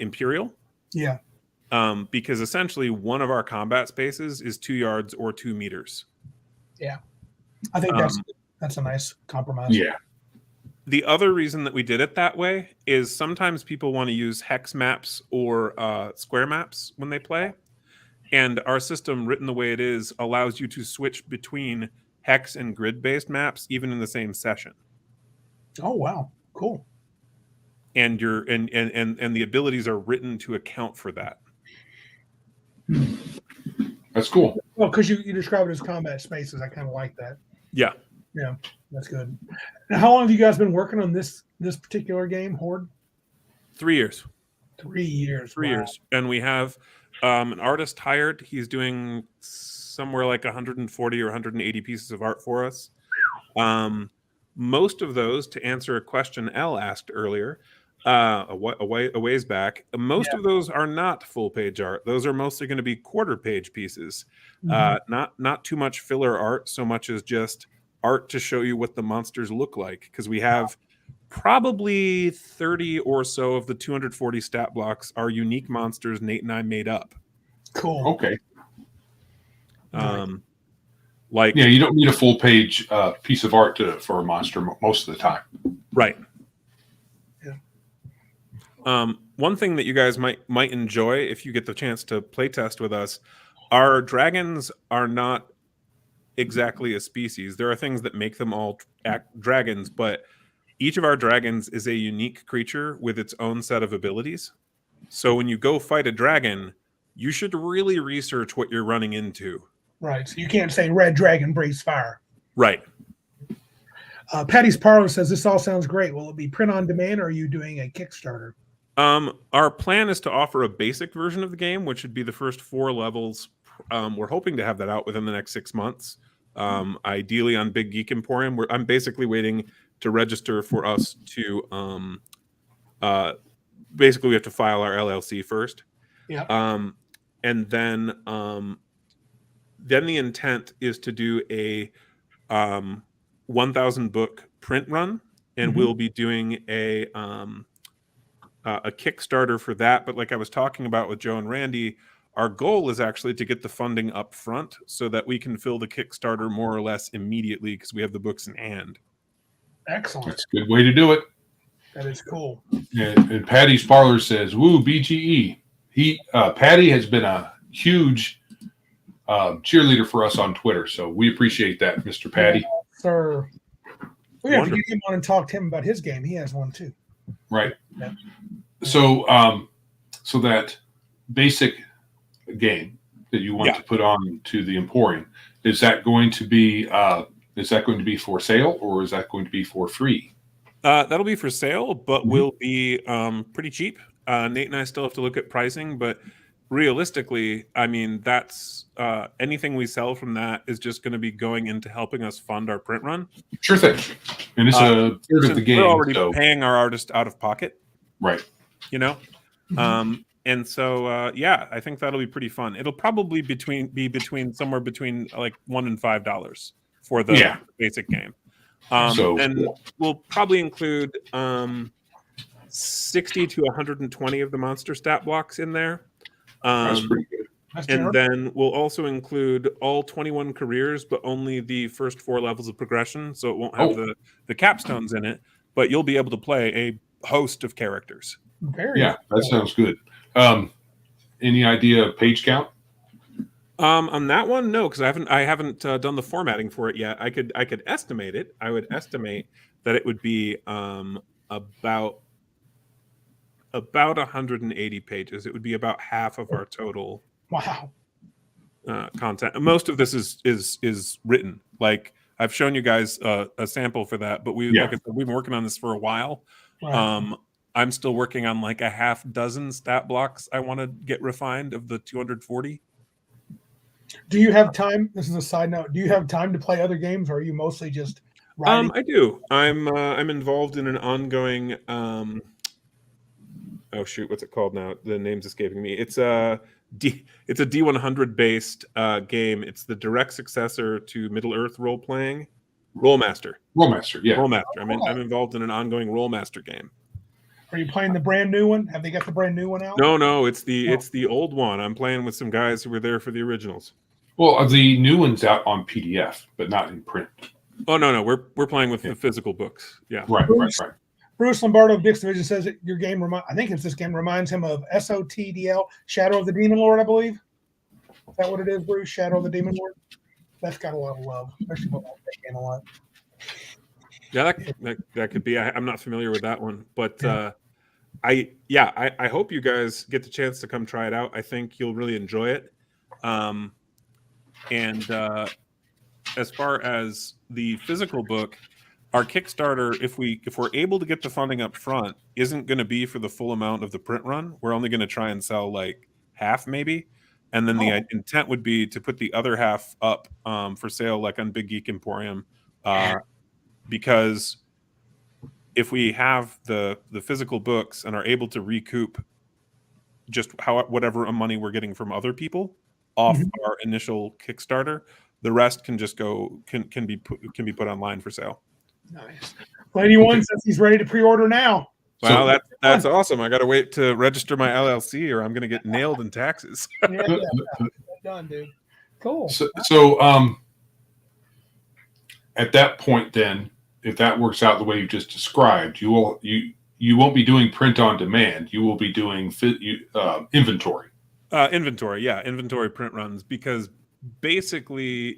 imperial. Yeah. Because essentially one of our combat spaces is 2 yards or 2 meters. Yeah. I think that's a nice compromise. Yeah. The other reason that we did it that way is sometimes people want to use hex maps or square maps when they play. And our system, written the way it is, allows you to switch between hex and grid-based maps even in the same session. Oh wow, cool. And the abilities are written to account for that. That's cool. Well, because you describe it as combat spaces, I kind of like that. Yeah, that's good. Now, how long have you guys been working on this particular game, Horde? 3 years. 3 years. 3 years, and we have an artist hired. He's doing somewhere like 140 or 180 pieces of art for us. Most of those, to answer a question Elle asked earlier, a ways back, most of those are not full page art. Those are mostly going to be quarter page pieces. Not too much filler art, so much as just art to show you what the monsters look like, because we have probably 30 or so of the 240 stat blocks are unique monsters Nate and I made up. Cool. Okay. Like, yeah, you don't need a full page piece of art for a monster most of the time. Right. Yeah. One thing that you guys might enjoy if you get the chance to play test with us, our dragons are not exactly a species. There are things that make them all dragons, but each of our dragons is a unique creature with its own set of abilities. So when you go fight a dragon, you should really research what you're running into. Right. So you can't say red dragon breathes fire. Right. Patty's Parlor says this all sounds great. Will it be print on demand, or are you doing a Kickstarter? Our plan is to offer a basic version of the game, which would be the first 4 levels. We're hoping to have that out within the next 6 months. Ideally on Big Geek Emporium. I'm basically waiting to register for us to basically we have to file our LLC first. Yeah. And then the intent is to do a 1,000 book print run, and we'll be doing a Kickstarter for that. But like I was talking about with Joe and Randy, our goal is actually to get the funding up front so that we can fill the Kickstarter more or less immediately because we have the books in hand. Excellent. That's a good way to do it. That is cool. And Patty's Parlor says, "Woo, BGE." Patty has been a huge cheerleader for us on Twitter, so we appreciate that, Mr. Patty. Yeah, sir. We have to get him on and talk to him about his game. He has one too. Right. Yeah. So, so that basic game that you want to put on to the Emporium, is that going to be for sale, or is that going to be for free? That'll be for sale, but will be pretty cheap. Nate and I still have to look at pricing, but realistically, I mean, that's anything we sell from that is just going to be going into helping us fund our print run. Sure thing. And it's a third of the game. We're already paying our artist out of pocket. Right. You know? And so, I think that'll be pretty fun. It'll probably be between somewhere between like $1 and $5 for the basic game. And we'll probably include 60 to 120 of the monster stat blocks in there. That's pretty good. And then we'll also include all 21 careers, but only the first 4 levels of progression. So it won't have the capstones in it, but you'll be able to play a host of characters. That sounds good. Any idea of page count? On that one, no, because I haven't done the formatting for it yet. I could estimate it. I would estimate that it would be about 180 pages. It would be about half of our total. Wow. Content. Most of this is written. Like I've shown you guys a sample for that, but like I said, we've been working on this for a while. Right. I'm still working on like a half dozen stat blocks I want to get refined of the 240. Do you have time? This is a side note. Do you have time to play other games, or are you mostly just writing? I do. I'm involved in an ongoing oh shoot, what's it called now? The name's escaping me. It's a D100 based game. It's the direct successor to Middle Earth role playing. Rollmaster. I'm involved in an ongoing Rollmaster game. Are you playing the brand new one? Have they got the brand new one out? No, it's the old one. I'm playing with some guys who were there for the originals. Well, the new one's out on PDF, but not in print. Oh no, we're playing with the physical books. Yeah. Right. Bruce Lombardo of Dick's Division says that your game this game reminds him of SOTDL, Shadow of the Demon Lord, I believe. Is that what it is, Bruce? Shadow of the Demon Lord? That's got a lot of love, especially with that game a lot. Yeah, that could be. I'm not familiar with that one, but I hope you guys get the chance to come try it out. I think you'll really enjoy it. And as far as the physical book, our Kickstarter, if we're able to get the funding up front, isn't going to be for the full amount of the print run. We're only going to try and sell like half maybe, and then the intent would be to put the other half up for sale, like on Big Geek Emporium, because if we have the physical books and are able to recoup just whatever money we're getting from other people off our initial Kickstarter, the rest can just go can be put online for sale. Nice. Lady One says he's ready to pre-order now. Well, that's awesome. I got to wait to register my LLC, or I'm going to get nailed in taxes. Yeah, done, dude. Cool. So at that point, then, if that works out the way you just described, you won't be doing print on demand. You will be doing inventory. Inventory print runs, because basically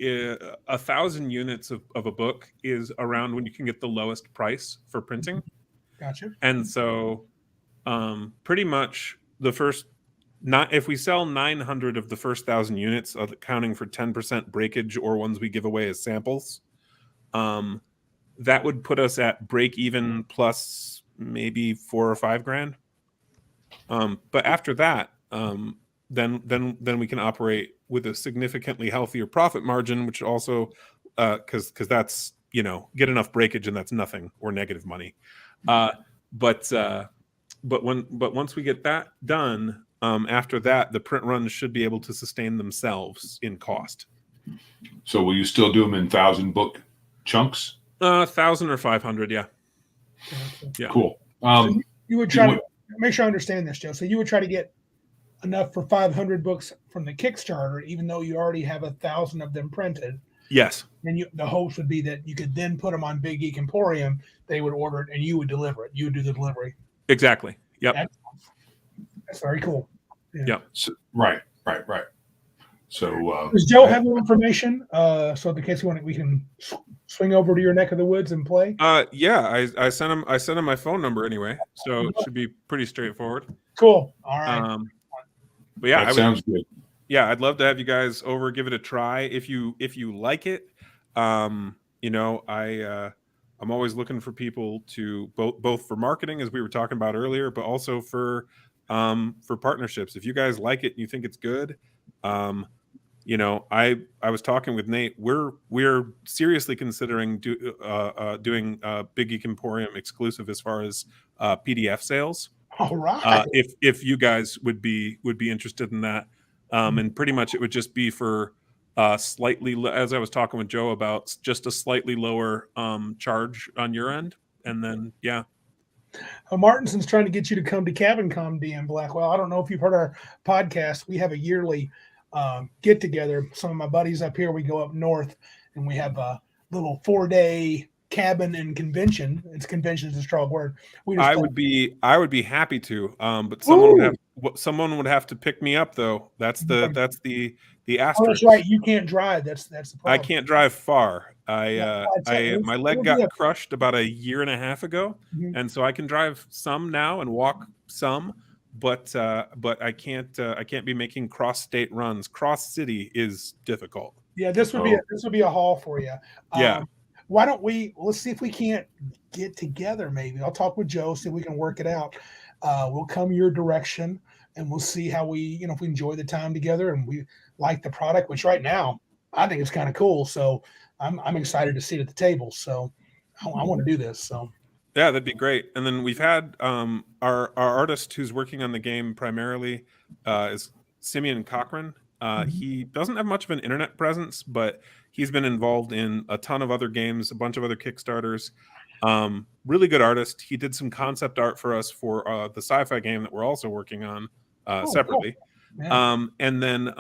1,000 units of a book is around when you can get the lowest price for printing. Gotcha. And so pretty much if we sell 900 of the first 1,000 units, accounting for 10% breakage or ones we give away as samples, that would put us at break even plus maybe $4 or $5 grand. But after that, then we can operate with a significantly healthier profit margin, which also, because that's, get enough breakage and that's nothing or negative money. But once we get that done, after that, the print runs should be able to sustain themselves in cost. So will you still do them in 1,000 book chunks? 1,000 or 500, yeah. Gotcha. Yeah. Cool. So you would try to make sure I understand this, Joe. So you would try to get enough for 500 books from the Kickstarter, even though you already have 1,000 of them printed. Yes. And the hopes would be that you could then put them on Big Geek Emporium. They would order it, and you would deliver it. You would do the delivery. Exactly. Yep. That's very cool. Yeah. Yep. So, right. So does Joe have more information? So in case we can swing over to your neck of the woods and play. Yeah, I sent him my phone number anyway, so it should be pretty straightforward. Cool. All right. But yeah, that sounds good. Yeah, I'd love to have you guys over, give it a try. If you like it, I'm always looking for people to both for marketing, as we were talking about earlier, but also for partnerships. If you guys like it and you think it's good, I was talking with Nate. We're seriously considering doing Big Geek Emporium exclusive as far as PDF sales. All right. If you guys would be interested in that, and pretty much it would just be for slightly, as I was talking with Joe about, just a slightly lower charge on your end, and then yeah. Martinson's trying to get you to come to CabinCom, DM Blackwell. I don't know if you've heard our podcast. We have a yearly get together. Some of my buddies up here, we go up north and we have a little 4-day cabin and convention. Convention is a strong word. I would be happy to, but someone would have to pick me up though. That's the asterisk. Oh, that's right. You can't drive. That's the problem. I can't drive far. My leg got crushed about 1.5 years ago, and so I can drive some now and walk some, but I can't be making cross-state runs. Cross-city is difficult. Yeah, this would be a haul for you. Yeah. Why don't let's see if we can't get together maybe. I'll talk with Joe, see if we can work it out. We'll come your direction and we'll see how if we enjoy the time together and we like the product, which right now I think it's kind of cool. So I'm excited to sit at the table. So I want to do this. So yeah, that'd be great. And then we've had our artist who's working on the game primarily is Simeon Cochran. He doesn't have much of an internet presence, but he's been involved in a ton of other games, a bunch of other Kickstarters. Really good artist. He did some concept art for us for the sci-fi game that we're also working on separately. Cool. Yeah. And then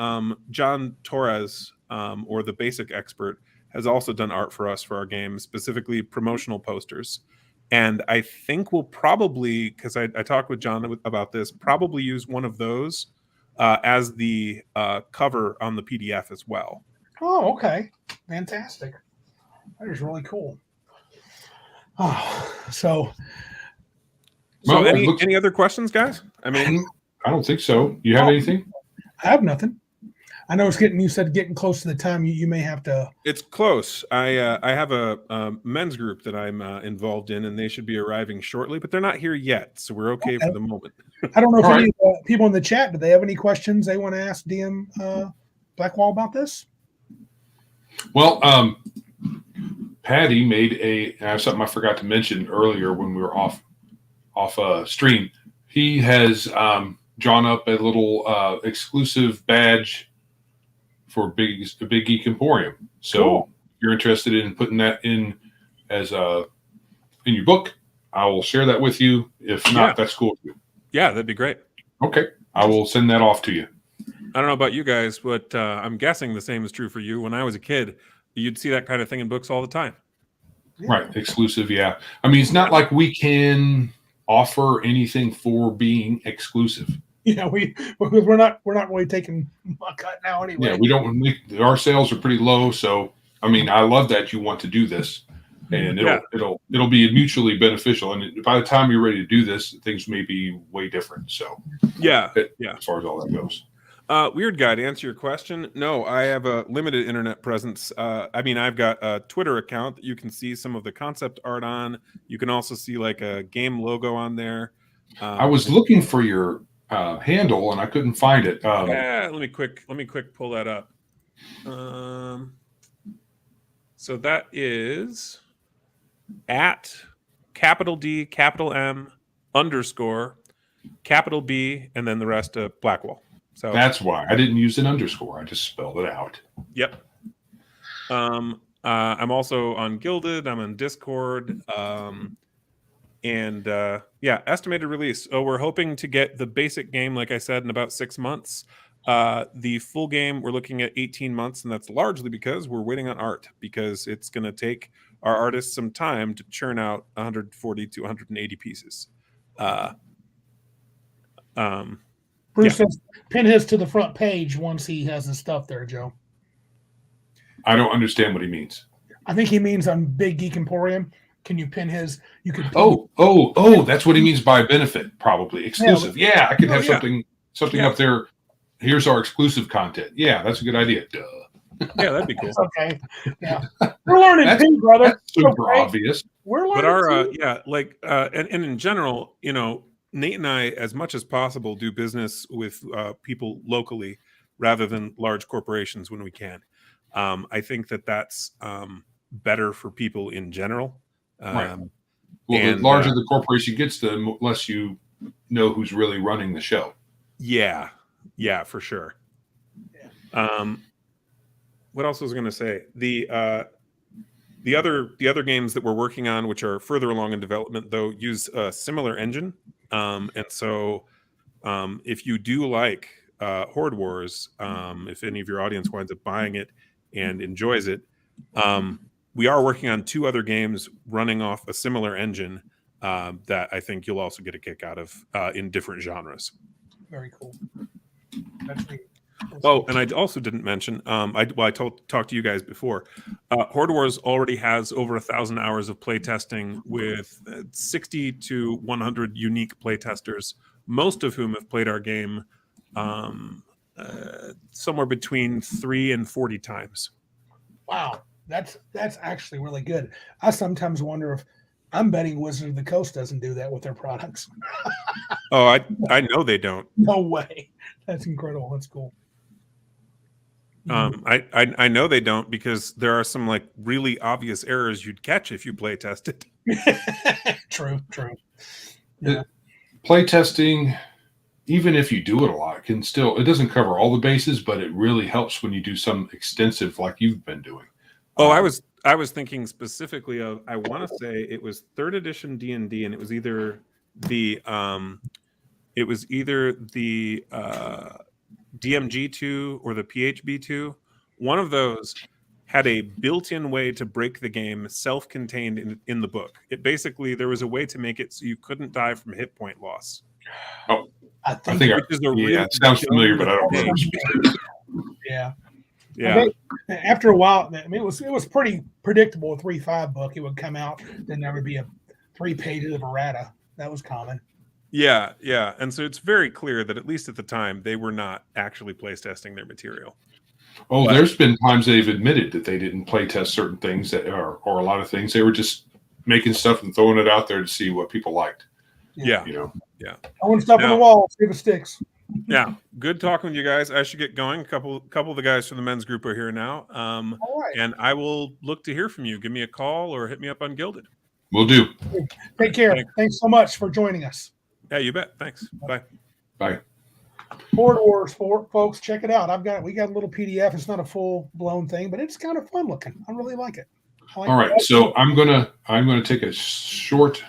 John Torres, or the Basic Expert, has also done art for us for our game, specifically promotional posters. And I think we'll probably, because I talked with John about this, probably use one of those as the cover on the PDF as well. Oh, okay. Fantastic. That is really cool. Oh, so any other questions, guys? I mean, I don't think so. You have anything? I have nothing. I know it's getting. You said getting close to the time. You may have to. It's close. I have a men's group that I'm involved in, and they should be arriving shortly, but they're not here yet, so we're okay for the moment. I don't know if All any of the people in the chat, do they have any questions they want to ask DM Blackwall about this? Well, Patty made something I forgot to mention earlier when we were off stream. He has drawn up a little exclusive badge for Big Geek Emporium. So Cool. if you're interested in putting that in as in your book, I will share that with you. If not, that's cool with you. Yeah, that'd be great. Okay, I will send that off to you. I don't know about you guys, but I'm guessing the same is true for you. When I was a kid, you'd see that kind of thing in books all the time. Yeah. Right, exclusive. Yeah, I mean, it's not like we can offer anything for being exclusive. Yeah, we're not really taking a cut now anyway. Yeah, we don't. Our sales are pretty low, so I mean, I love that you want to do this, and it'll be mutually beneficial. And by the time you're ready to do this, things may be way different. So yeah. as far as all that goes. Weird guy, to answer your question, no, I have a limited internet presence. I mean, I've got a Twitter account that you can see some of the concept art on. You can also see like a game logo on there. I was looking for your handle and I couldn't find it. Let me quick pull that up. So that is at capital D, capital M, underscore, capital B, and then the rest of Blackwell. So that's why I didn't use an underscore. I just spelled it out. Yep. I'm also on Guilded. I'm on Discord. Estimated release. So we're hoping to get the basic game, like I said, in about 6 months. The full game, we're looking at 18 months, and that's largely because we're waiting on art, because it's going to take our artists some time to churn out 140 to 180 pieces. Bruce says pin his to the front page once he has his stuff there, Joe. I don't understand what he means. I think he means on Big Geek Emporium. Can you pin his? You could. That's what he means by benefit, probably exclusive. Yeah, I could have something up there. Here's our exclusive content. Yeah, that's a good idea. Duh. Yeah, that'd be cool. Okay. Yeah, we're learning too, brother. That's super obvious. We're learning. But our and in general, you know, Nate and I, as much as possible, do business with people locally rather than large corporations when we can. I think that's better for people in general. Right. Well, the larger the corporation gets, the less you know who's really running the show. Yeah, for sure. Yeah. What else was I going to say? The other games that we're working on, which are further along in development, though, use a similar engine. And so if you do like Horde Wars, if any of your audience winds up buying it and enjoys it, we are working on 2 other games running off a similar engine that I think you'll also get a kick out of in different genres. Very cool. That's neat. And I also didn't mention, I talked to you guys before. Horde Wars already has over 1,000 hours of playtesting with 60 to 100 unique playtesters, most of whom have played our game somewhere between 3 and 40 times. Wow, that's actually really good. I sometimes wonder if I'm betting Wizard of the Coast doesn't do that with their products. Oh, I know they don't. No way. That's incredible. That's cool. I know they don't, because there are some like really obvious errors you'd catch if you play tested. True. Yeah. Play testing, even if you do it a lot, it doesn't cover all the bases, but it really helps when you do some extensive like you've been doing. I was thinking specifically of, I want to say it was 3rd edition D&D, and it was either the DMG2 or the PHB2. One of those had a built-in way to break the game, self-contained in the book. It basically, there was a way to make it so you couldn't die from hit point loss. Oh, I think it sounds familiar, but I don't remember. Yeah. Yeah. After a while, I mean, it was pretty predictable. A 3.5 book, it would come out, then there would be a 3 pages of errata. That was common. Yeah. And so it's very clear that, at least at the time, they were not actually place testing their material. Oh, But- there's been times they've admitted that they didn't play test certain things that are, or a lot of things. They were just making stuff and throwing it out there to see what people liked. Yeah. You know. I want stuff on Now- the wall. See if it sticks. Yeah. Good talking with you guys. I should get going. A couple of the guys from the men's group are here now. All right. And I will look to hear from you. Give me a call or hit me up on Gilded. We'll do. Take care. Thanks. Thanks so much for joining us. Yeah, you bet. Thanks. Bye. Bye. Horde Wars, folks, check it out. We got a little PDF. It's not a full blown thing, but it's kind of fun looking. I really like it. I like All right. it. So I'm gonna take a short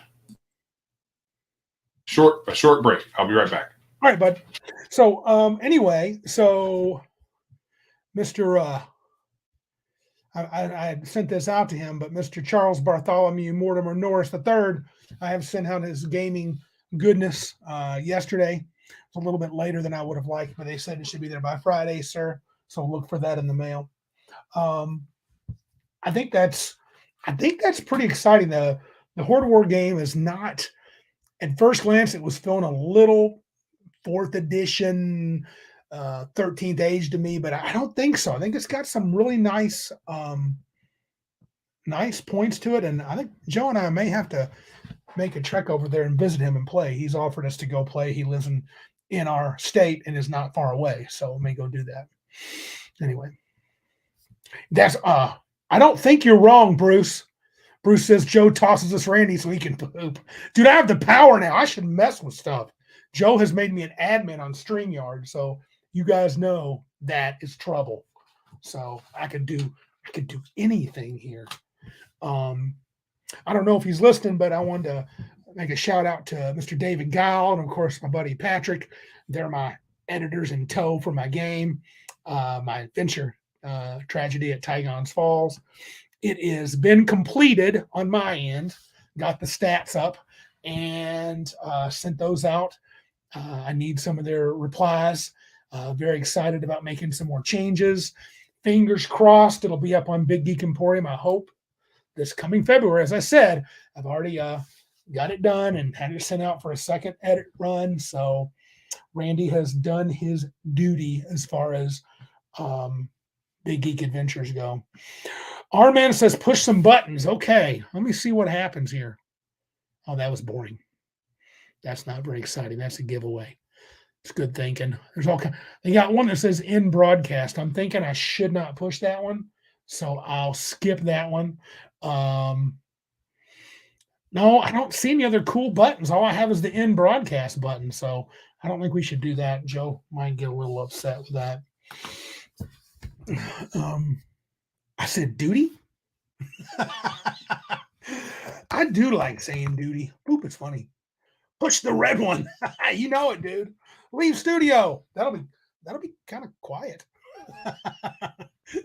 break. I'll be right back. All right, bud. So anyway, so Mr. I had sent this out to him, but Mr. Charles Bartholomew Mortimer Norris III, I have sent out his gaming goodness yesterday. It's a little bit later than I would have liked, but they said it should be there by Friday, sir. So look for that in the mail. I think that's pretty exciting. The Horde War game is not, at first glance, it was feeling a little 4th edition, 13th age to me, but I don't think so. I think it's got some really nice points to it. And I think Joe and I may have to make a trek over there and visit him and play. He's offered us to go play. He lives in our state and is not far away. So we may go do that. Anyway, that's, I don't think you're wrong, Bruce. Bruce says Joe tosses us Randy so he can poop. Dude, I have the power now. I should mess with stuff. Joe has made me an admin on StreamYard, so you guys know that is trouble. So I could do anything here. I don't know if he's listening, but I wanted to make a shout out to Mr. David Gile and of course my buddy Patrick. They're my editors in tow for my game, my adventure tragedy at Tygon's Falls. It has been completed on my end, got the stats up, and sent those out. I need some of their replies. Very excited about making some more changes. Fingers crossed it'll be up on Big Geek Emporium, I hope, this coming February. As I said, I've already got it done and had it sent out for a second edit run. So Randy has done his duty as far as Big Geek Adventures go. Our man says push some buttons. Okay, let me see what happens here. Oh, that was boring. That's not very exciting. That's a giveaway. It's good thinking. There's all kind. They got one that says in broadcast. I'm thinking I should not push that one, so I'll skip that one. No, I don't see any other cool buttons. All I have is the in broadcast button, so I don't think we should do that. Joe might get a little upset with that. I said duty. I do like saying duty. Oop, it's funny. Push the red one. You know it, dude. Leave studio. That'll be kind of quiet.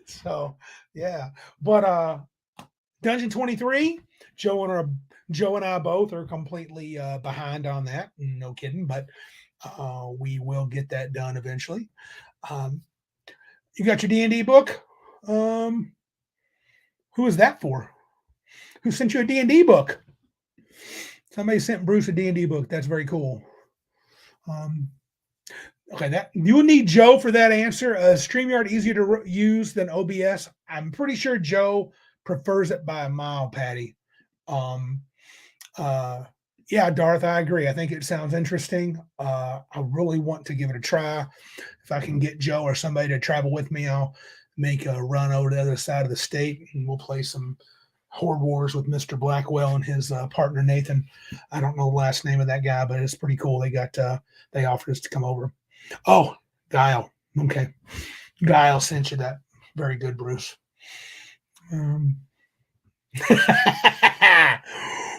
So yeah. But Dungeon 23, Joe and I both are completely behind on that. No kidding, but we will get that done eventually. You got your D&D book? Who is that for? Who sent you a D&D book? Somebody sent Bruce a D&D book. That's very cool. Okay, that you will need Joe for that answer. StreamYard easier to use than OBS. I'm pretty sure Joe prefers it by a mile, Patty. Yeah, Darth, I agree. I think it sounds interesting. I really want to give it a try. If I can get Joe or somebody to travel with me, I'll make a run over to the other side of the state and we'll play some Horde Wars with Mr. Blackwell and his partner Nathan. I don't know the last name of that guy, but it's pretty cool. They offered us to come over. Oh, Guile. Okay, Guile sent you that. Very good, Bruce.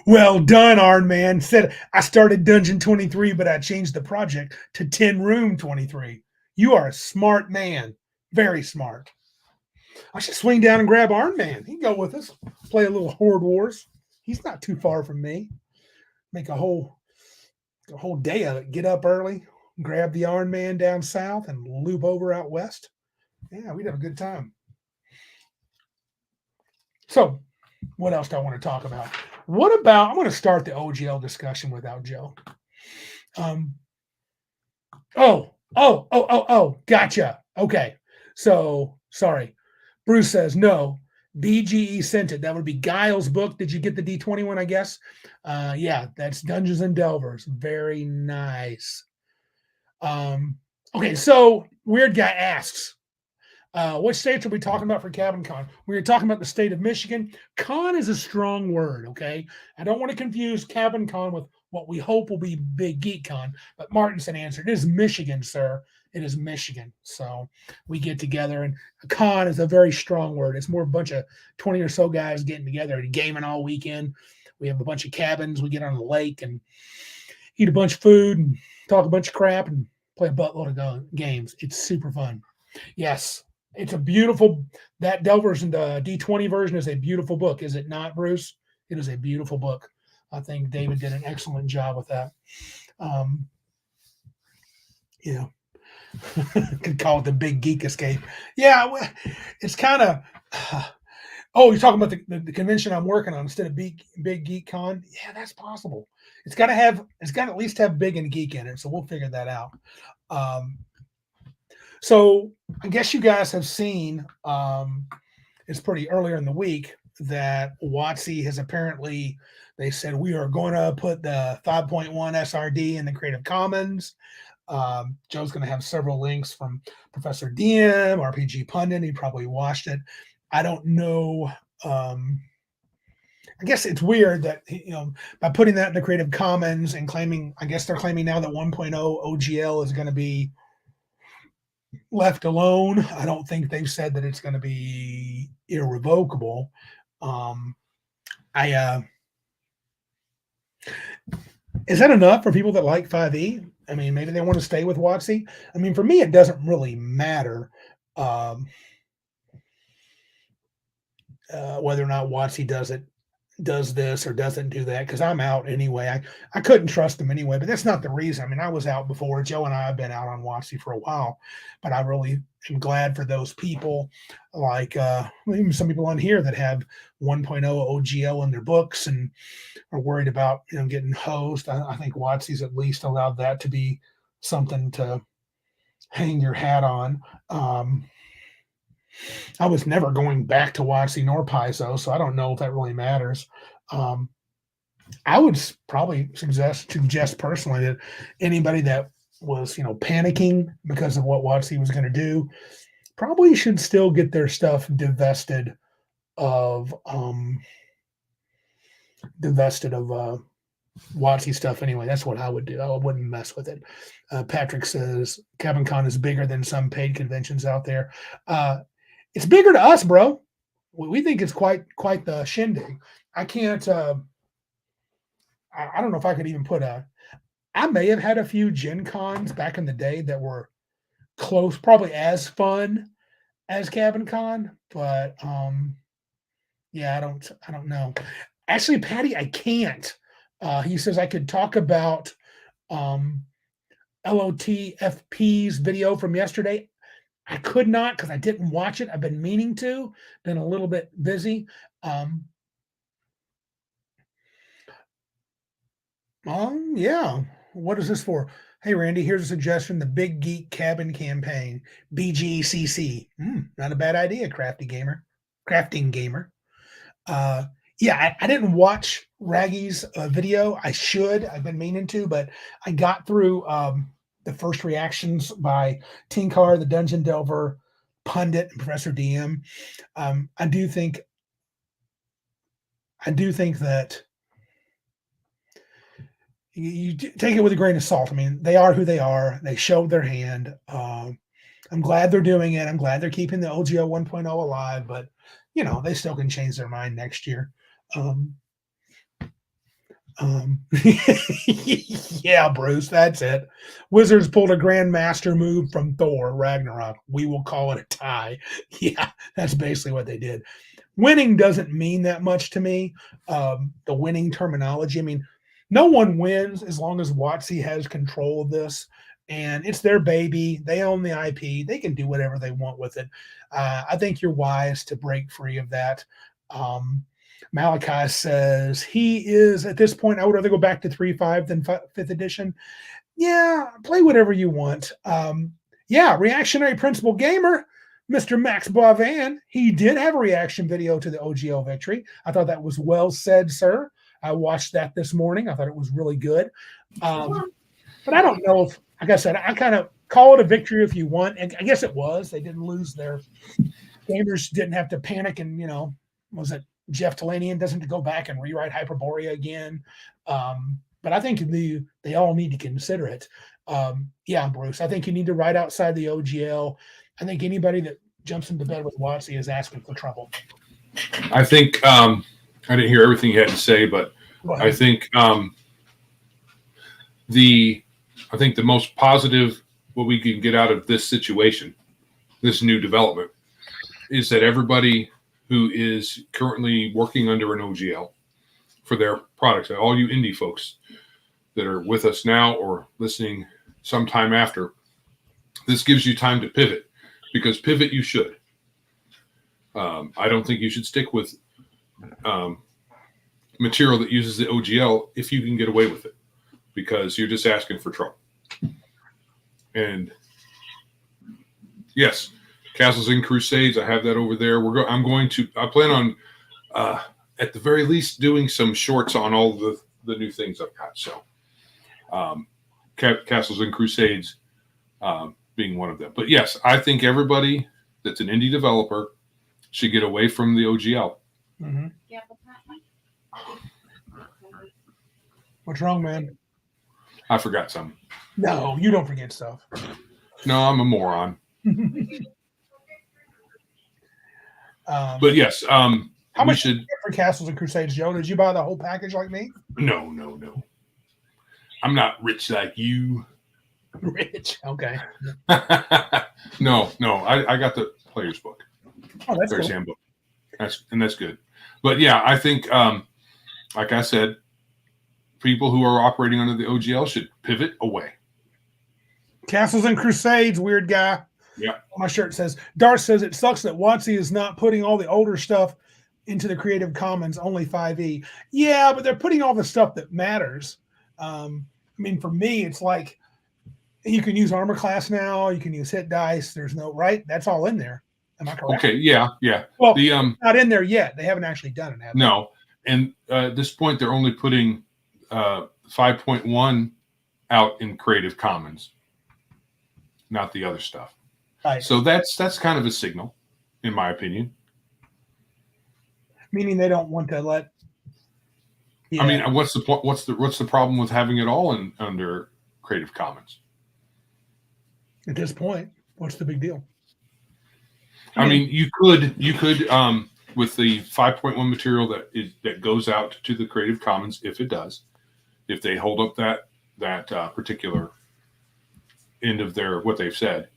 Well done, Arn Man. Said I started Dungeon 23, but I changed the project to 10 Room 23. You are a smart man. Very smart. I should swing down and grab Arn Man. He can go with us. Play a little Horde Wars. He's not too far from me. Make a whole day of it. Get up early, grab the Arn Man down south, and loop over out west. Yeah, we'd have a good time. So, what else do I want to talk about? What about, I'm going to start the OGL discussion without Joe. Gotcha. Okay. So Sorry. Bruce says, no. BGE sent it. That would be Guile's book. Did you get the D20 one, I guess? Yeah, that's Dungeons and Delvers. Very nice. Okay, so Weird Guy asks, what states are we talking about for Cabin Con? We were talking about the state of Michigan. Con is a strong word, okay? I don't want to confuse Cabin Con with what we hope will be Big Geek Con, but Martinson answered, it is Michigan, sir. It is Michigan. So we get together, and a con is a very strong word. It's more a bunch of 20 or so guys getting together and gaming all weekend. We have a bunch of cabins. We get on the lake and eat a bunch of food and talk a bunch of crap and play a buttload of games. It's super fun. Yes, it's a beautiful, that Delvers and the D20 version is a beautiful book. Is it not, Bruce? It is a beautiful book. I think David did an excellent job with that. Yeah. Could call it the Big Geek Escape. Yeah, it's kind of. Oh, you're talking about the convention I'm working on instead of Big Geek Con? Yeah, that's possible. It's got to at least have big and geek in it, so we'll figure that out. So I guess you guys have seen. It's pretty earlier in the week that WOTC has apparently. They said we are going to put the 5.1 SRD in the Creative Commons. Joe's going to have several links from Professor DM, RPG Pundit. He probably watched it. I don't know. I guess it's weird that, by putting that in the Creative Commons and claiming, I guess they're claiming now that 1.0 OGL is going to be left alone. I don't think they've said that it's going to be irrevocable. Is that enough for people that like 5e? I mean, maybe they want to stay with WOTC. I mean, for me, it doesn't really matter whether or not WOTC does this or doesn't do that, because I'm out anyway. I couldn't trust them anyway, but that's not the reason. I mean, I was out before. Joe and I have been out on WOTC for a while, but I really am glad for those people, like even some people on here that have 1.0 OGL in their books and are worried about getting hosed. I think WOTC's at least allowed that to be something to hang your hat on. I was never going back to WOTC nor Paizo, so I don't know if that really matters. I would probably suggest personally that anybody that was, panicking because of what WOTC was going to do probably should still get their stuff divested of WOTC stuff anyway. That's what I would do. I wouldn't mess with it. Patrick says Cabin Con is bigger than some paid conventions out there. It's bigger to us, bro. We think it's quite the shindig. I can't. I don't know if I could even put I may have had a few Gen Cons back in the day that were close, probably as fun as Cabin Con, but yeah, I don't know. Actually, Patty, I can't. He says I could talk about LOTFP's video from yesterday. I could not because I didn't watch it. I've been meaning to. Been a little bit busy. Yeah. What is this for? Hey, Randy, here's a suggestion. The Big Geek Cabin Campaign, BGCC. Not a bad idea, crafting gamer. Yeah, I didn't watch Raggy's video. I should. I've been meaning to, but I got through the first reactions by Tinkar, the Dungeon Delver, Pundit, and Professor DM. I do think that you take it with a grain of salt. I mean, they are who they are. They showed their hand. I'm glad they're doing it. I'm glad they're keeping the OGO 1.0 alive, but they still can change their mind next year. Yeah, Bruce, that's it. Wizards pulled a Grandmaster move from Thor Ragnarok. We will call it a tie. Yeah, that's basically what they did. Winning doesn't mean that much to me. The winning terminology. I mean, no one wins as long as WOTC has control of this, and it's their baby. They own the IP. They can do whatever they want with it. I think you're wise to break free of that. Malachi says he is, at this point, I would rather go back to 3.5 than 5th edition. Yeah, play whatever you want. Yeah, Reactionary Principle Gamer. Mr. Max Boivin, he did have a reaction video to the OGL victory. I thought that was well said, sir. I watched that this morning. I thought it was really good. But I don't know if, like I said, I kind of call it a victory if you want. And I guess it was. They didn't lose their gamers, didn't have to panic. And, was it Jeff Talanian doesn't have to go back and rewrite Hyperborea again? But I think they all need to consider it. Yeah, Bruce, I think you need to write outside the OGL. I think anybody that jumps into bed with WOTC is asking for trouble. I think I didn't hear everything you had to say, but I think the most positive what we can get out of this situation, this new development, is that everybody who is currently working under an OGL for their products, all you indie folks that are with us now or listening sometime after, this gives you time to pivot, because pivot you should. I don't think you should stick with material that uses the OGL if you can get away with it, because you're just asking for trouble. And yes, Castles and Crusades, I have that over there. I plan on at the very least doing some shorts on all the new things I've got. So Castles and Crusades being one of them. But yes, I think everybody that's an indie developer should get away from the OGL. Mm-hmm. What's wrong, man? I forgot something. No, you don't forget stuff. No, I'm a moron. But yes, how much did you get for Castles and Crusades, Joe? Did you buy the whole package like me? No. I'm not rich like you. Rich, okay. No. I got the player's book. Oh, that's Player's cool. handbook. That's good. But yeah, I think, like I said, people who are operating under the OGL should pivot away. Castles and Crusades, weird guy. Yeah. My shirt says, Darth says it sucks that WOTC is not putting all the older stuff into the Creative Commons, only 5e. Yeah, but they're putting all the stuff that matters. For me, it's like you can use armor class now, you can use hit dice. There's no, right? That's all in there. Am I correct? Okay, yeah. Well, not in there yet. They haven't actually done it, have they? No. And at this point, they're only putting 5.1 out in Creative Commons, not the other stuff. Right. So that's kind of a signal, in my opinion. Meaning they don't want to let. Yeah. I mean, what's the point? What's the problem with having it all under Creative Commons? At this point, what's the big deal? I mean, you could with the 5.1 material that goes out to the Creative Commons, if it does, if they hold up that particular end of what they've said,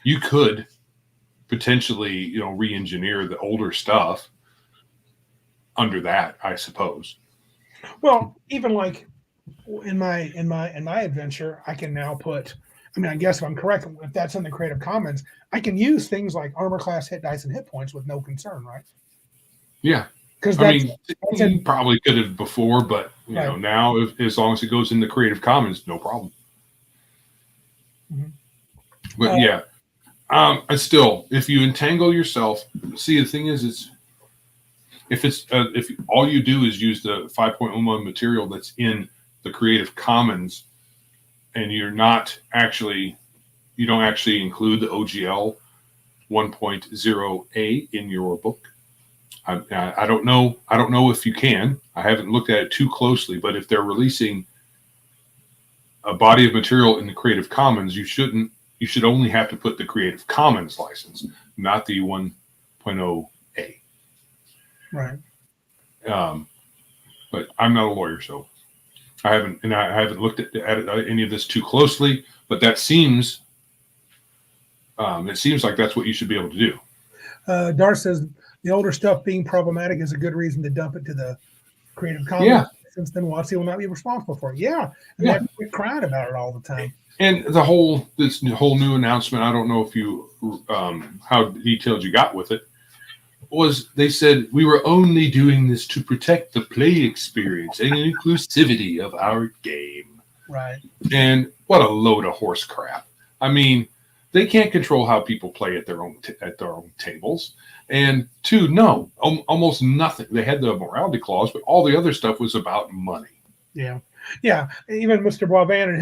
you could potentially re-engineer the older stuff under that, I suppose. Well, even like in my adventure, I can now put. I guess if I'm correct, if that's in the Creative Commons, I can use things like armor class, hit dice, and hit points with no concern, right? Yeah, because you probably could have before, but now as long as it goes in the Creative Commons, no problem. Mm-hmm. But yeah, still, if you entangle yourself, see, the thing is, if all you do is use the 5.1 material that's in the Creative Commons, and you don't actually include the OGL 1.0a in your book. I don't know if you can. I haven't looked at it too closely, but if they're releasing a body of material in the Creative Commons, you should only have to put the Creative Commons license, not the 1.0a. Right. But I'm not a lawyer, so I haven't looked at any of this too closely, but that seems like that's what you should be able to do. Darth says the older stuff being problematic is a good reason to dump it to the Creative Commons. Yeah. Since then WOTC will not be responsible for it. Yeah. And they have to quit crying about it all the time. And this whole new announcement, I don't know if you how detailed you got with it, was they said we were only doing this to protect the play experience and inclusivity of our game. Right. And what a load of horse crap. I mean, they can't control how people play at their own tables. And two, no, almost nothing. They had the morality clause, but all the other stuff was about money. Yeah. Even Mr. Boivin and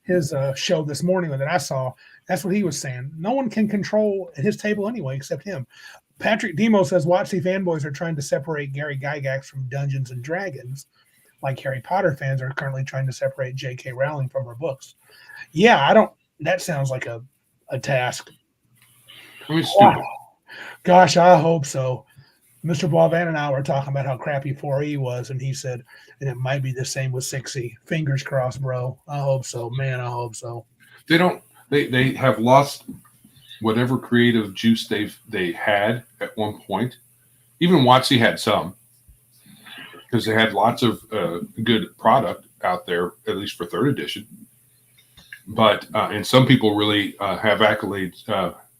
his show this morning that I saw, that's what he was saying. No one can control at his table anyway, except him. Patrick Demo says WOTC fanboys are trying to separate Gary Gygax from Dungeons and Dragons, like Harry Potter fans are currently trying to separate J.K. Rowling from her books. Yeah, that sounds like a task. I mean, stupid. Wow. Gosh, I hope so. Mr. Boivin and I were talking about how crappy 4E was, and he said, and it might be the same with 6E. Fingers crossed, bro. I hope so. Man, I hope so. They have lost whatever creative juice they had at one point. Even WOTC had some, because they had lots of good product out there, at least for 3rd edition. But and some people really have accolades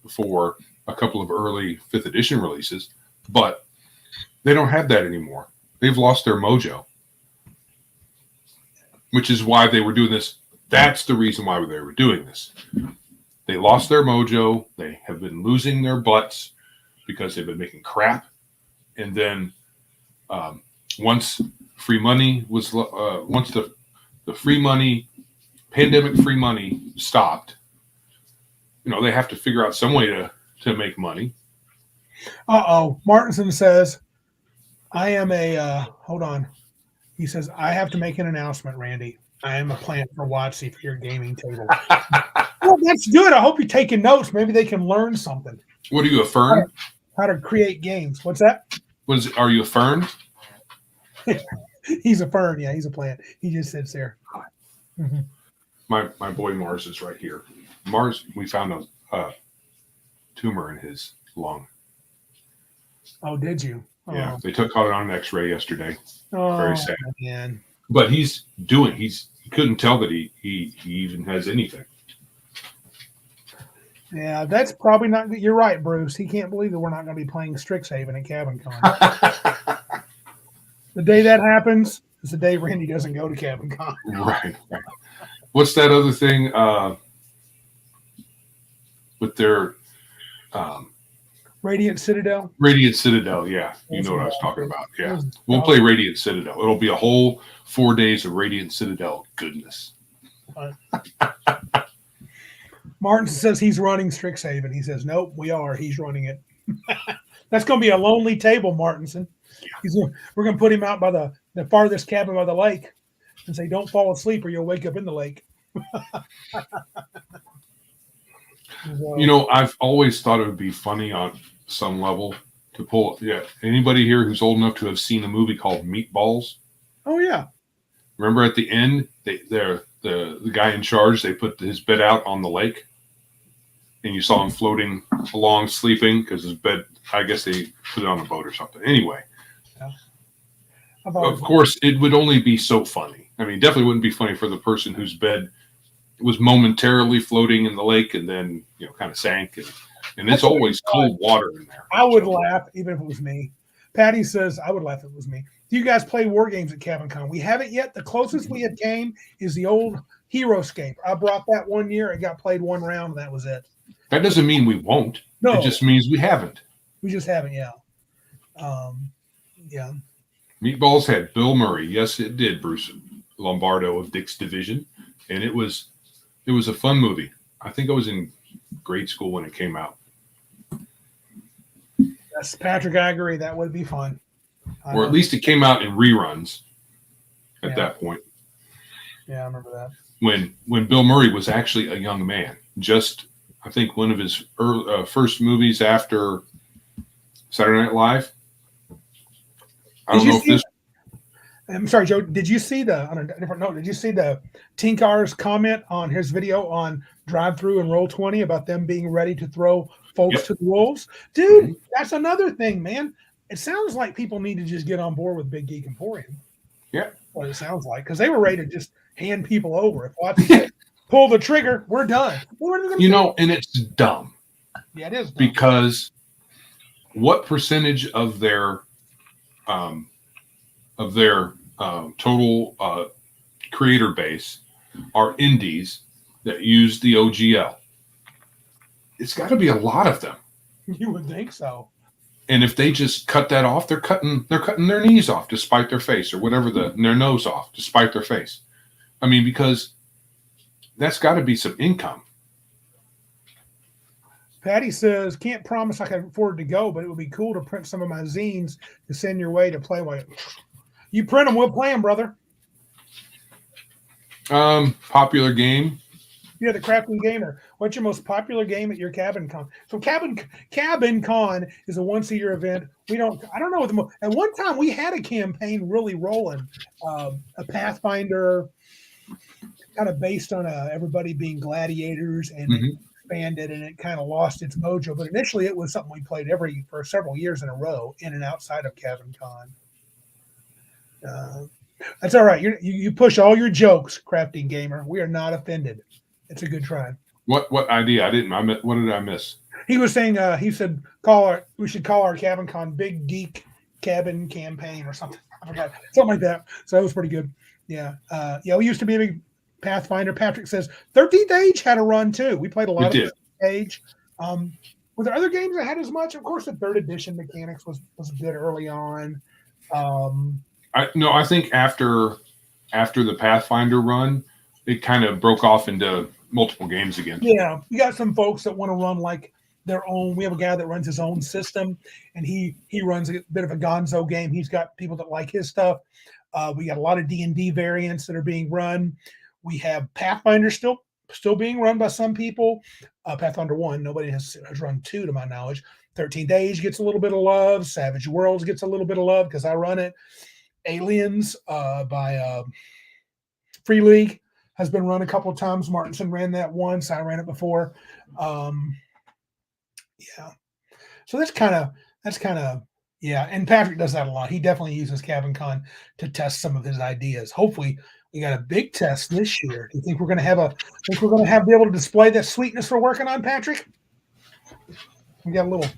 for a couple of early 5th edition releases, but they don't have that anymore. They've lost their mojo, which is why they were doing this. That's the reason why they were doing this. They lost their mojo. They have been losing their butts because they've been making crap. And then once free money was, once the free money, pandemic free money stopped, they have to figure out some way to make money. Martinson says, I am hold on. He says, I have to make an announcement, Randy. I am a plant for WOTC for your gaming table. Well, that's good. I hope you're taking notes. Maybe they can learn something. What are you, a fern? How to create games. What's that? Are you a fern? He's a fern. Yeah, he's a plant. He just sits there. Mm-hmm. My boy Mars is right here. Mars, we found a tumor in his lung. Oh, did you? Yeah, they caught it on an X-ray yesterday. Oh, very sad. Man. But he couldn't tell that he even has anything. Yeah, that's probably not good. You're right, Bruce. He can't believe that we're not going to be playing Strixhaven at CabinCon. The day that happens is the day Randy doesn't go to CabinCon. Right. What's that other thing with their Radiant Citadel? Radiant Citadel, yeah. You know what I was talking about. Yeah. We'll play Radiant Citadel. It'll be a whole 4 days of Radiant Citadel goodness. Martin says he's running Strixhaven. He says, nope, we are. He's running it. That's going to be a lonely table, Martinson. We're going to put him out by the farthest cabin by the lake and say, don't fall asleep or you'll wake up in the lake. I've always thought it would be funny on some level to pull. Yeah, anybody here who's old enough to have seen a movie called Meatballs? Oh yeah. Remember at the end, the guy in charge, they put his bed out on the lake, and you saw him floating along, sleeping because his bed. I guess they put it on a boat or something. Anyway, of course, it would only be so funny. I mean, definitely wouldn't be funny for the person whose bed was momentarily floating in the lake and then kind of sank, and it's always cold water in there. I would laugh even if it was me. Patty says I would laugh if it was me. Do you guys play war games at CabinCon? We haven't yet. The closest we had came is the old Heroscape. I brought that one year. It got played one round, and that was it. That doesn't mean we won't. No, it just means we haven't. We just haven't. Yeah. Yeah. Meatballs had Bill Murray. Yes, it did. Bruce Lombardo of Dick's Division, and it was a fun movie. I think I was in grade school when it came out. Yes, Patrick, I agree. That would be fun. Or at least it came out in reruns at that point. Yeah, I remember that. When Bill Murray was actually a young man. Just, I think, one of his first movies after Saturday Night Live. I don't know if this... I'm sorry, Joe. Did you see on a different note, did you see the Tinkar's comment on his video on Drive-Thru and Roll20 about them being ready to throw folks to the wolves? Dude, that's another thing, man. It sounds like people need to just get on board with Big Geek Emporium. Yeah. What it sounds like. Because they were ready to just hand people over. If WOTC pull the trigger, we're done. And it's dumb. Yeah, it is dumb. Because what percentage of their total creator base are indies that use the OGL? it's got to be a lot of them. You would think so. And if they just cut that off, they're cutting their knees off to spite their face, or whatever, their nose off to spite their face. I mean, because that's got to be some income. Patty says, can't promise I can afford to go, but it would be cool to print some of my zines to send your way to play with. You print them, we'll play them, brother. Popular game. Yeah, the Crafting Gamer. What's your most popular game at your Cabin Con? So Cabin Con is a once-a-year event. I don't know. At one time, we had a campaign really rolling. A Pathfinder, kind of based on everybody being gladiators, and expanded, and it kind of lost its mojo. But initially, it was something we played for several years in a row, in and outside of Cabin Con. That's all right. You push all your jokes, Crafting Gamer. We are not offended. It's a good try. What idea? What did I miss? He was saying he said we should call our Cabin Con Big Geek Cabin Campaign or something. I forgot. Something like that. So that was pretty good. Yeah. We used to be a big Pathfinder. Patrick says 13th Age had a run too. We played a lot of 13th Age. Were there other games that had as much? Of course, the 3rd edition mechanics was good early on. I think after the Pathfinder run, it kind of broke off into multiple games again. Yeah, you got some folks that want to run like their own. We have a guy that runs his own system, and he runs a bit of a gonzo game. He's got people that like his stuff. We got a lot of D&D variants that are being run. We have Pathfinder still being run by some people. Pathfinder 1, nobody has run 2 to my knowledge. 13th Age gets a little bit of love. Savage Worlds gets a little bit of love because I run it. Aliens by Free League has been run a couple of times. Martinson ran that once. I ran it before. So that's kind of And Patrick does that a lot. He definitely uses Cabin Con to test some of his ideas. Hopefully, we got a big test this year. Do you think we're going to be able to display that sweetness we're working on, Patrick? We got a little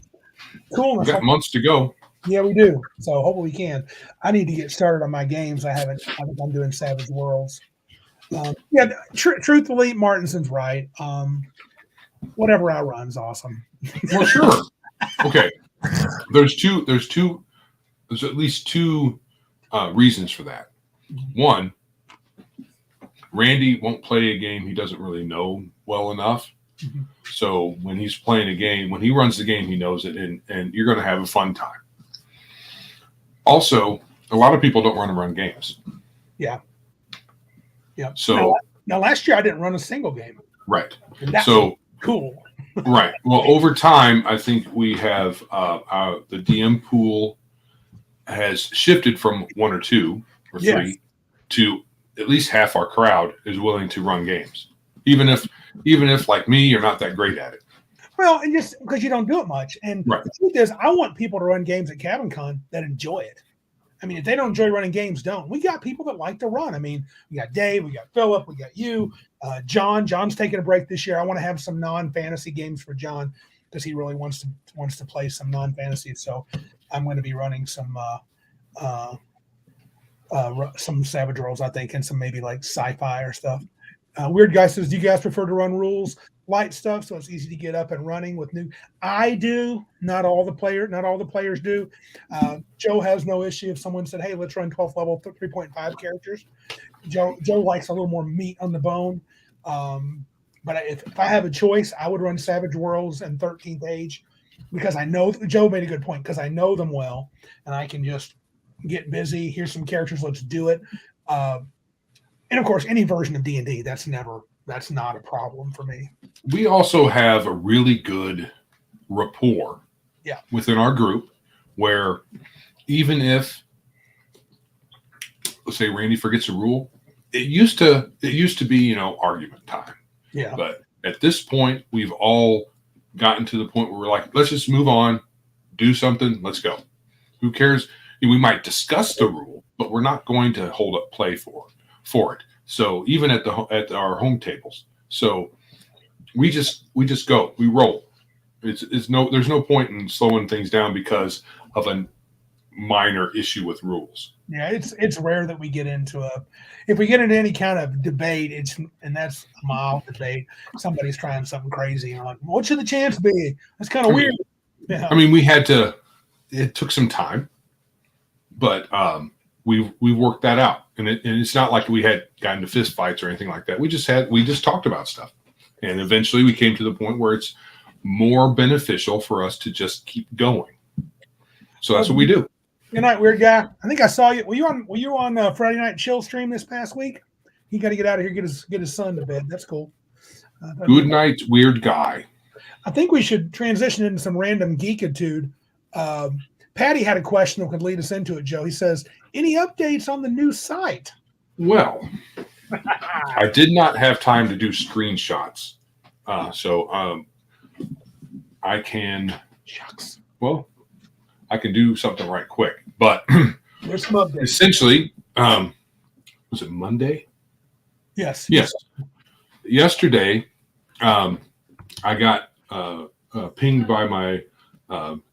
coolness. We got months to go. Yeah, we do. So hopefully we can. I need to get started on my games. I think I'm doing Savage Worlds. Truthfully, Martinson's right. Whatever I run's awesome. Well, sure. Okay. There's at least two reasons for that. One, Randy won't play a game he doesn't really know well enough. Mm-hmm. So when he's playing a game, when he runs the game, he knows it, and you're going to have a fun time. Also, a lot of people don't run games. Yeah. Yeah. So now last year I didn't run a single game. Right. So cool. Right. Well, over time, I think we have the DM pool has shifted from 1 or 2 or 3 to at least half our crowd is willing to run games, even if like me, you're not that great at it. Well, and just because you don't do it much. And right. The truth is, I want people to run games at Cabin Con that enjoy it. I mean, if they don't enjoy running games, don't. We got people that like to run. I mean, we got Dave, we got Philip, we got you, John. John's taking a break this year. I want to have some non-fantasy games for John because he really wants to play some non-fantasy. So I'm going to be running some Savage Worlds, I think, and some maybe like sci-fi or stuff. Weird Guy says, do you guys prefer to run rules light stuff so it's easy to get up and running with new? I do. Not all the players do. Joe has no issue if someone said, hey, let's run 12th level 3.5 characters. Joe likes a little more meat on the bone. But if I have a choice, I would run Savage Worlds and 13th Age because I know Joe made a good point because I know them well and I can just get busy. Here's some characters. Let's do it. And of course, any version of D&D, that's not a problem for me. We also have a really good rapport within our group where even if, let's say Randy forgets a rule, it used to be, argument time. Yeah. But at this point, we've all gotten to the point where we're like, let's just move on, do something, let's go. Who cares? We might discuss the rule, but we're not going to hold up play for it. So even at our home tables, so we just go, we roll. There's no point in slowing things down because of minor issue with rules. Yeah, it's rare that we get into if we get into any kind of debate, and that's a mild debate. Somebody's trying something crazy, and like, what should the chance be? That's kind of weird. Yeah. I mean, it took some time, but we worked that out, and it's not like we had gotten into fist fights or anything like that. We just talked about stuff, and eventually we came to the point where it's more beneficial for us to just keep going. So that's what we do. Good night, weird guy. I think I saw you. Were you on Friday Night Chill stream this past week? He got to get out of here, get his son to bed. That's cool. Good night, weird guy. I think we should transition into some random geekitude. Patty had a question that could lead us into it, Joe. He says, any updates on the new site? Well, I did not have time to do screenshots. So I can, Shucks. well, I can do something right quick. But There's some updates. essentially, was it Monday? Yes. Yes. Yesterday, I got pinged by my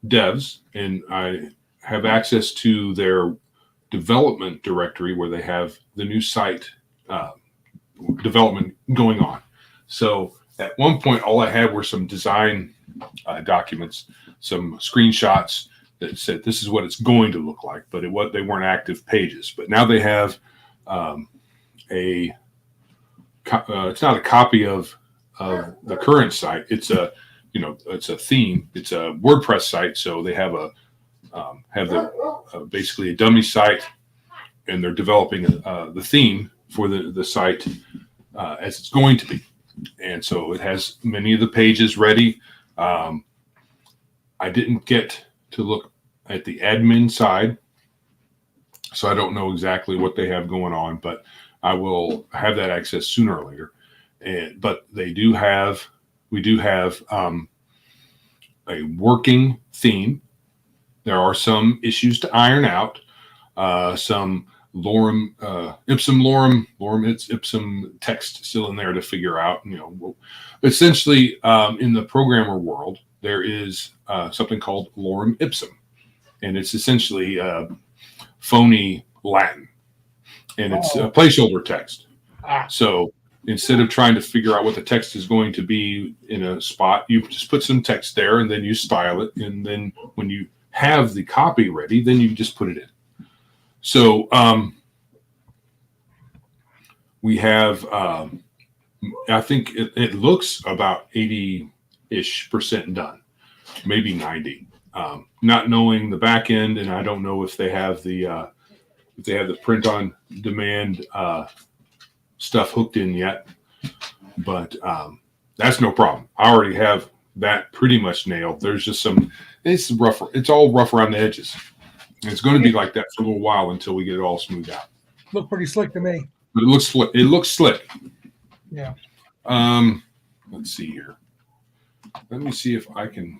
devs, and I have access to their development directory where they have the new site development going on. So at one point, all I had were some design documents, some screenshots that said this is what it's going to look like, but they weren't active pages. But now they have it's not a copy of the current site. It's a theme. It's a WordPress site, so they have basically a dummy site, and they're developing the theme for the site as it's going to be. And so it has many of the pages ready. I didn't get to look at the admin side, so I don't know exactly what they have going on, but I will have that access sooner or later. But we do have a working theme. There are some issues to iron out, some lorem ipsum text still in there to figure out. Essentially, in the programmer world, there is something called lorem ipsum, and it's essentially phony Latin, and it's a placeholder text. So instead of trying to figure out what the text is going to be in a spot, you just put some text there, and then you style it, and then when you have the copy ready, then you just put it in. So we have, I think it looks about 80-ish% done, maybe 90. Not knowing the back end, and I don't know if they have the print on demand stuff hooked in yet, but that's no problem. I already have that pretty much nailed. There's just it's rough. It's all rough around the edges. And it's going to be like that for a little while until we get it all smoothed out. Look pretty slick to me. But it looks slick. It looks slick. Yeah. Let's see here. Let me see if I can.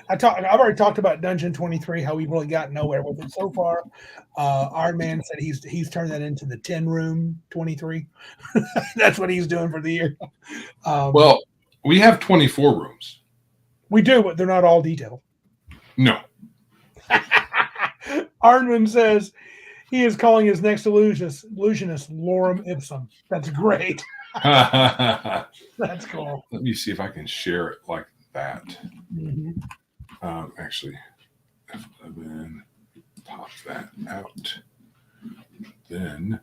I've already talked about Dungeon 23, how we've really got nowhere with it so far. Iron Man said he's turned that into the 10 room 23. That's what he's doing for the year. Well, we have 24 rooms. We do, but they're not all detailed. No. Arnman says he is calling his next illusionist Lorem Ipsum. That's great. That's cool. Let me see if I can share it like that. Mm-hmm. Actually, F11, pop that out. Then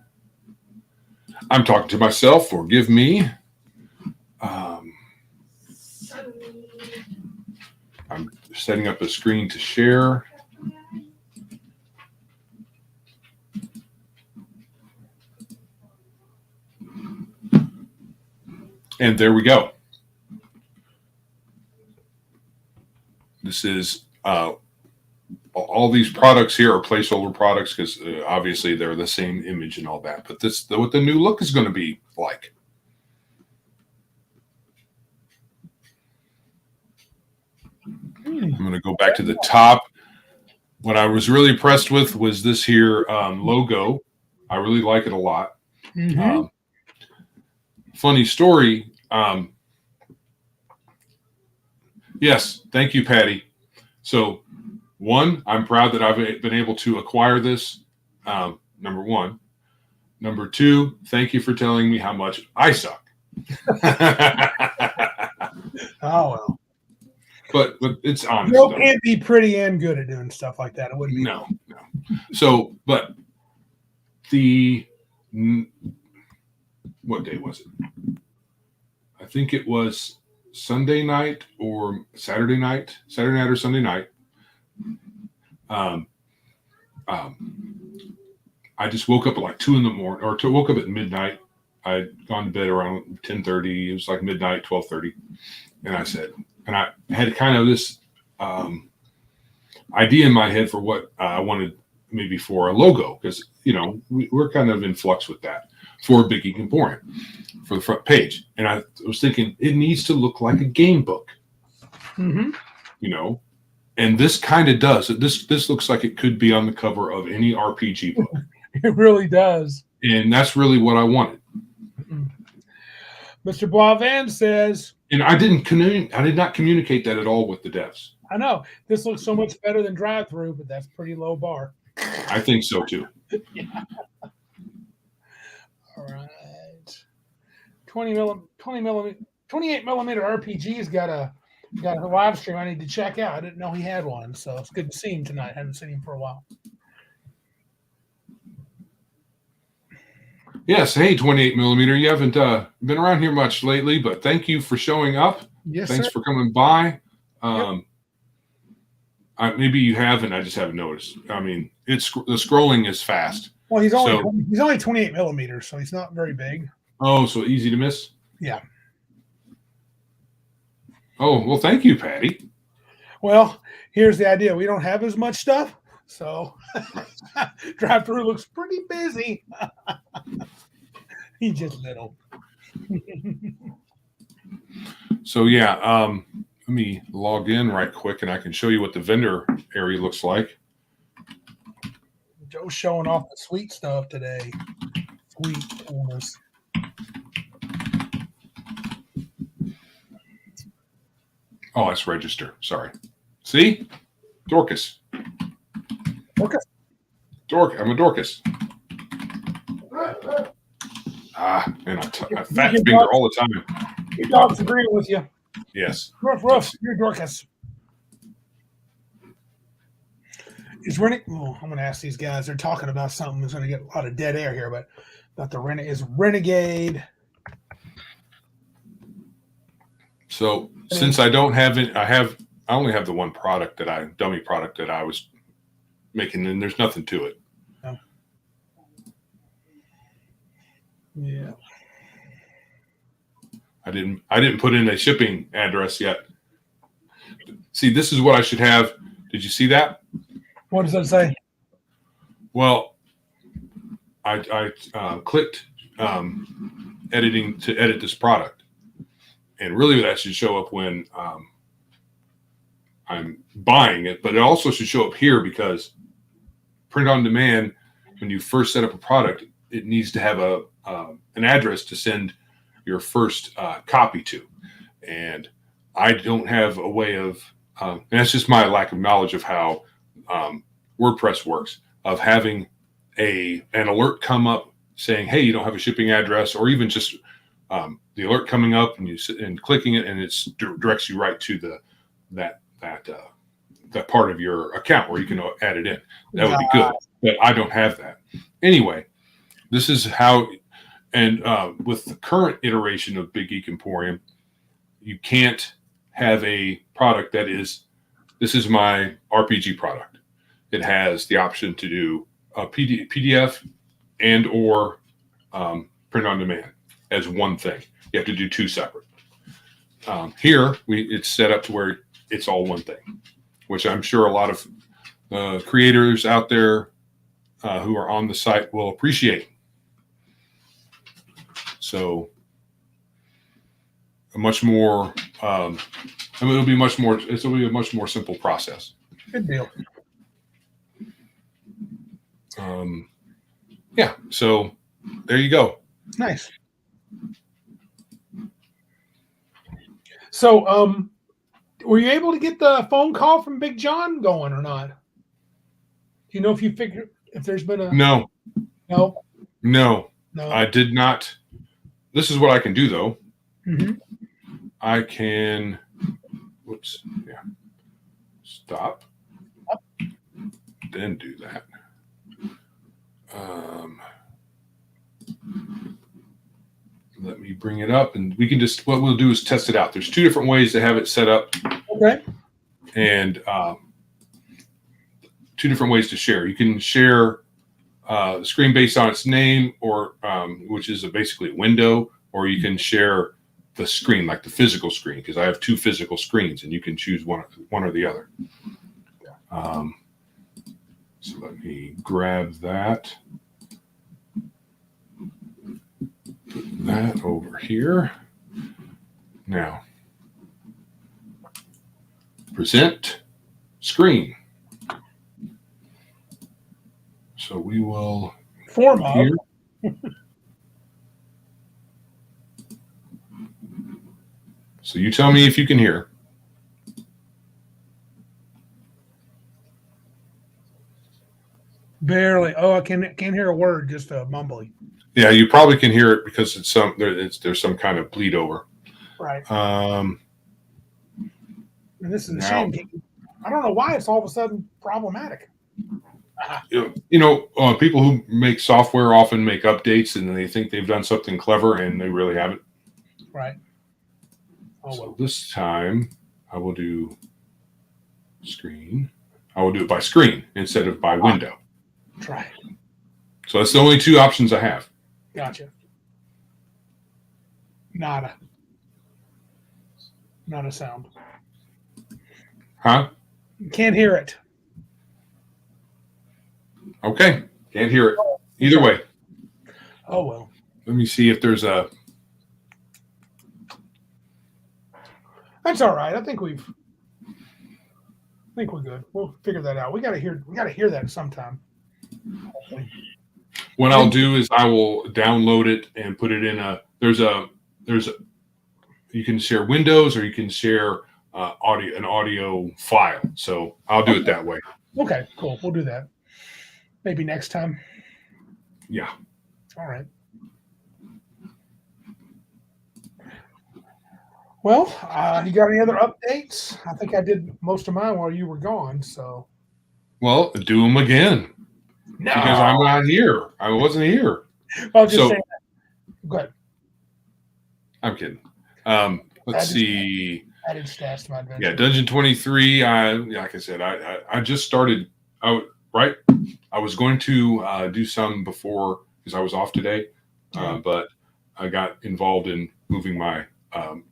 I'm talking to myself. Forgive me. I'm setting up a screen to share. And there we go. This is all these products here are placeholder products because obviously they're the same image and all that. But what the new look is going to be like. I'm going to go back to the top. What I was really impressed with was this here logo. I really like it a lot. Mm-hmm. Funny story. Yes, thank you, Patty. So one, I'm proud that I've been able to acquire this. Number one. Number two, thank you for telling me how much I suck. Oh well. But it's honest. Joe can't be pretty and good at doing stuff like that. It wouldn't be. No. So, but what day was it? I think it was Sunday night or Saturday night or Sunday night. I just woke up at like 2 a.m, or woke up at midnight. I'd gone to bed around 10:30. It was like midnight, 12:30. And I had kind of this idea in my head for what I wanted maybe for a logo, because, we're kind of in flux with that for Big Geek Emporium for the front page. And I was thinking it needs to look like a game book, and this kind of does. This looks like it could be on the cover of any RPG book. It really does. And that's really what I wanted. Mr. Boivin says, and I did not communicate that at all with the devs. I know this looks so much better than drive-through, but that's pretty low bar. I think so too. Yeah. All right. 28 millimeter RPG's got a live stream I need to check out. I didn't know he had one, so it's good to see him tonight. I haven't seen him for a while. Yes. Hey, 28 millimeter. You haven't been around here much lately, but thank you for showing up. Yes, Thanks sir. for coming by. Yep. Maybe you haven't. I just haven't noticed. I mean, the scrolling is fast. Well, he's only 28 millimeters, so he's not very big. Oh, so easy to miss? Yeah. Oh, well, thank you, Patty. Well, here's the idea. We don't have as much stuff, so drive-through looks pretty busy. He's just little. So, yeah, let me log in right quick, and I can show you what the vendor area looks like. Joe's showing off the sweet stuff today. Sweet coolness. Oh, that's register. Sorry. See? Dorcas. Dorcas. I'm a Dorcas. And I fat finger all the time. Your dog's agreeing with you. Yes. Ruff, you're Dorcas. I'm going to ask these guys. They're talking about something that's going to get a lot of dead air here, but about the Renegade. So since I don't have it, I only have the one dummy product that I was making, and there's nothing to it. Oh. Yeah. I didn't put in a shipping address yet. See, this is what I should have. Did you see that? What does that say? Well, I clicked editing to edit this product. And really that should show up when I'm buying it, but it also should show up here because print on demand, when you first set up a product, it needs to have an address to send your first copy to. And I don't have a way of, and that's just my lack of knowledge of how WordPress works, of having an alert come up saying, hey, you don't have a shipping address, or even just the alert coming up and clicking it, and it directs you right to that part of your account where you can add it in. That would be good, but I don't have that. Anyway, this is how, and with the current iteration of Big Geek Emporium, you can't have a product this is my RPG product. It has the option to do a PDF and or print on demand as one thing. You have to do two separate. Here, it's set up to where it's all one thing, which I'm sure a lot of creators out there who are on the site will appreciate. So, it'll be a much more simple process. Good deal. Yeah, so there you go. Nice. So, Were you able to get the phone call from Big John going or not? Do you know if you figure if there's been a No, no? I did not. This is what I can do though. Mm-hmm. I can. Whoops. Yeah. Stop. Then do that. Let me bring it up, and we can just. What we'll do is test it out. There's two different ways to have it set up. Okay. And two different ways to share. You can share the screen based on its name, or which is basically a window, or you can share the screen, like the physical screen, because I have two physical screens, and you can choose one or the other. So let me grab that. Put that over here. Now, present screen. So we will form here. So you tell me if you can hear. Barely. Oh, I can't hear a word, just a mumbling. Yeah, you probably can hear it because there's some kind of bleed over. Right. And this is a shame. I don't know why it's all of a sudden problematic. People who make software often make updates and they think they've done something clever and they really haven't. Right. So this time I will do screen. I will do it by screen instead of by window. Right. So that's the only two options I have. Gotcha. Not a sound. Huh? Can't hear it. Okay. Can't hear it. Either way. Oh, well. Let me see if there's a... That's all right. I think we're good. We'll figure that out. We gotta hear that sometime. What I'll do is I will download it and put it in you can share windows or you can share an audio file. So I'll do it that way. Okay, cool. We'll do that. Maybe next time. Yeah. All right. Well, you got any other updates? I think I did most of mine while you were gone. So. Well, do them again. No. Because I'm not here. I wasn't here. I'll just say that. Go ahead. I'm kidding. Let's see. Added stats to my adventure. Yeah, Dungeon 23. Like I said, I just started. I was going to do some before because I was off today, but I got involved in moving my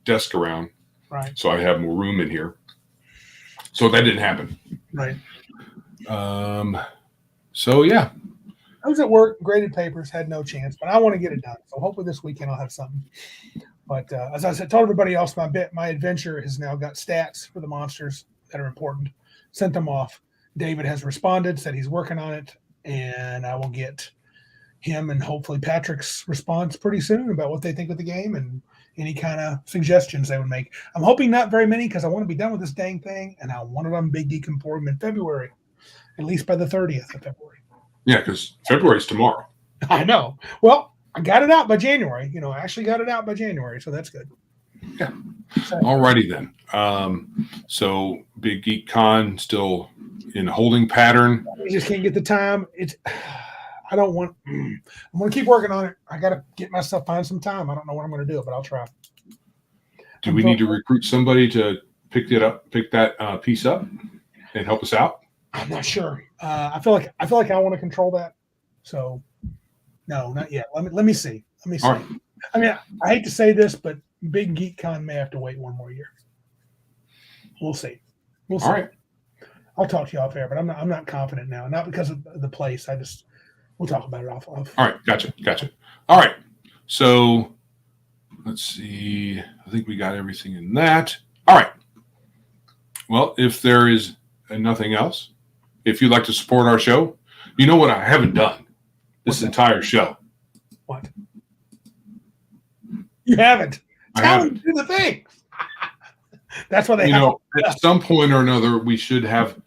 desk around, right? So I have more room in here. So that didn't happen, right? So yeah, I was at work, graded papers, had no chance, but I want to get it done. So hopefully this weekend I'll have something. But as I said, told everybody else, my adventure has now got stats for the monsters that are important. Sent them off. David has responded, said he's working on it, and I will get him and hopefully Patrick's response pretty soon about what they think of the game and any kind of suggestions they would make. I'm hoping not very many because I want to be done with this dang thing, and I want it on Big Geek Emporium in February, at least by the 30th of February. Yeah, because February's tomorrow. I know. Well, I got it out by January. I actually got it out by January, so that's good. Yeah. Alrighty then. So Big Geek Con still in holding pattern. You just can't get the time. I'm going to keep working on it. I got to get myself, find some time. I don't know what I'm going to do, but I'll try. Do we need to recruit somebody to pick that piece up and help us out? I'm not sure. I feel like I want to control that. So no, not yet. Let me see. All right. I mean, I hate to say this, but Big Geek Con may have to wait one more year. We'll see. All right. I'll talk to you off air, but I'm not confident now. Not because of the place. We'll talk about it off. All right. Gotcha. All right. So let's see. I think we got everything in that. All right. Well, if there is nothing else, if you'd like to support our show, you know what I haven't done this entire show. What? You haven't. Tell them to do the thing. That's why they You have. know, at some point or another, we should have,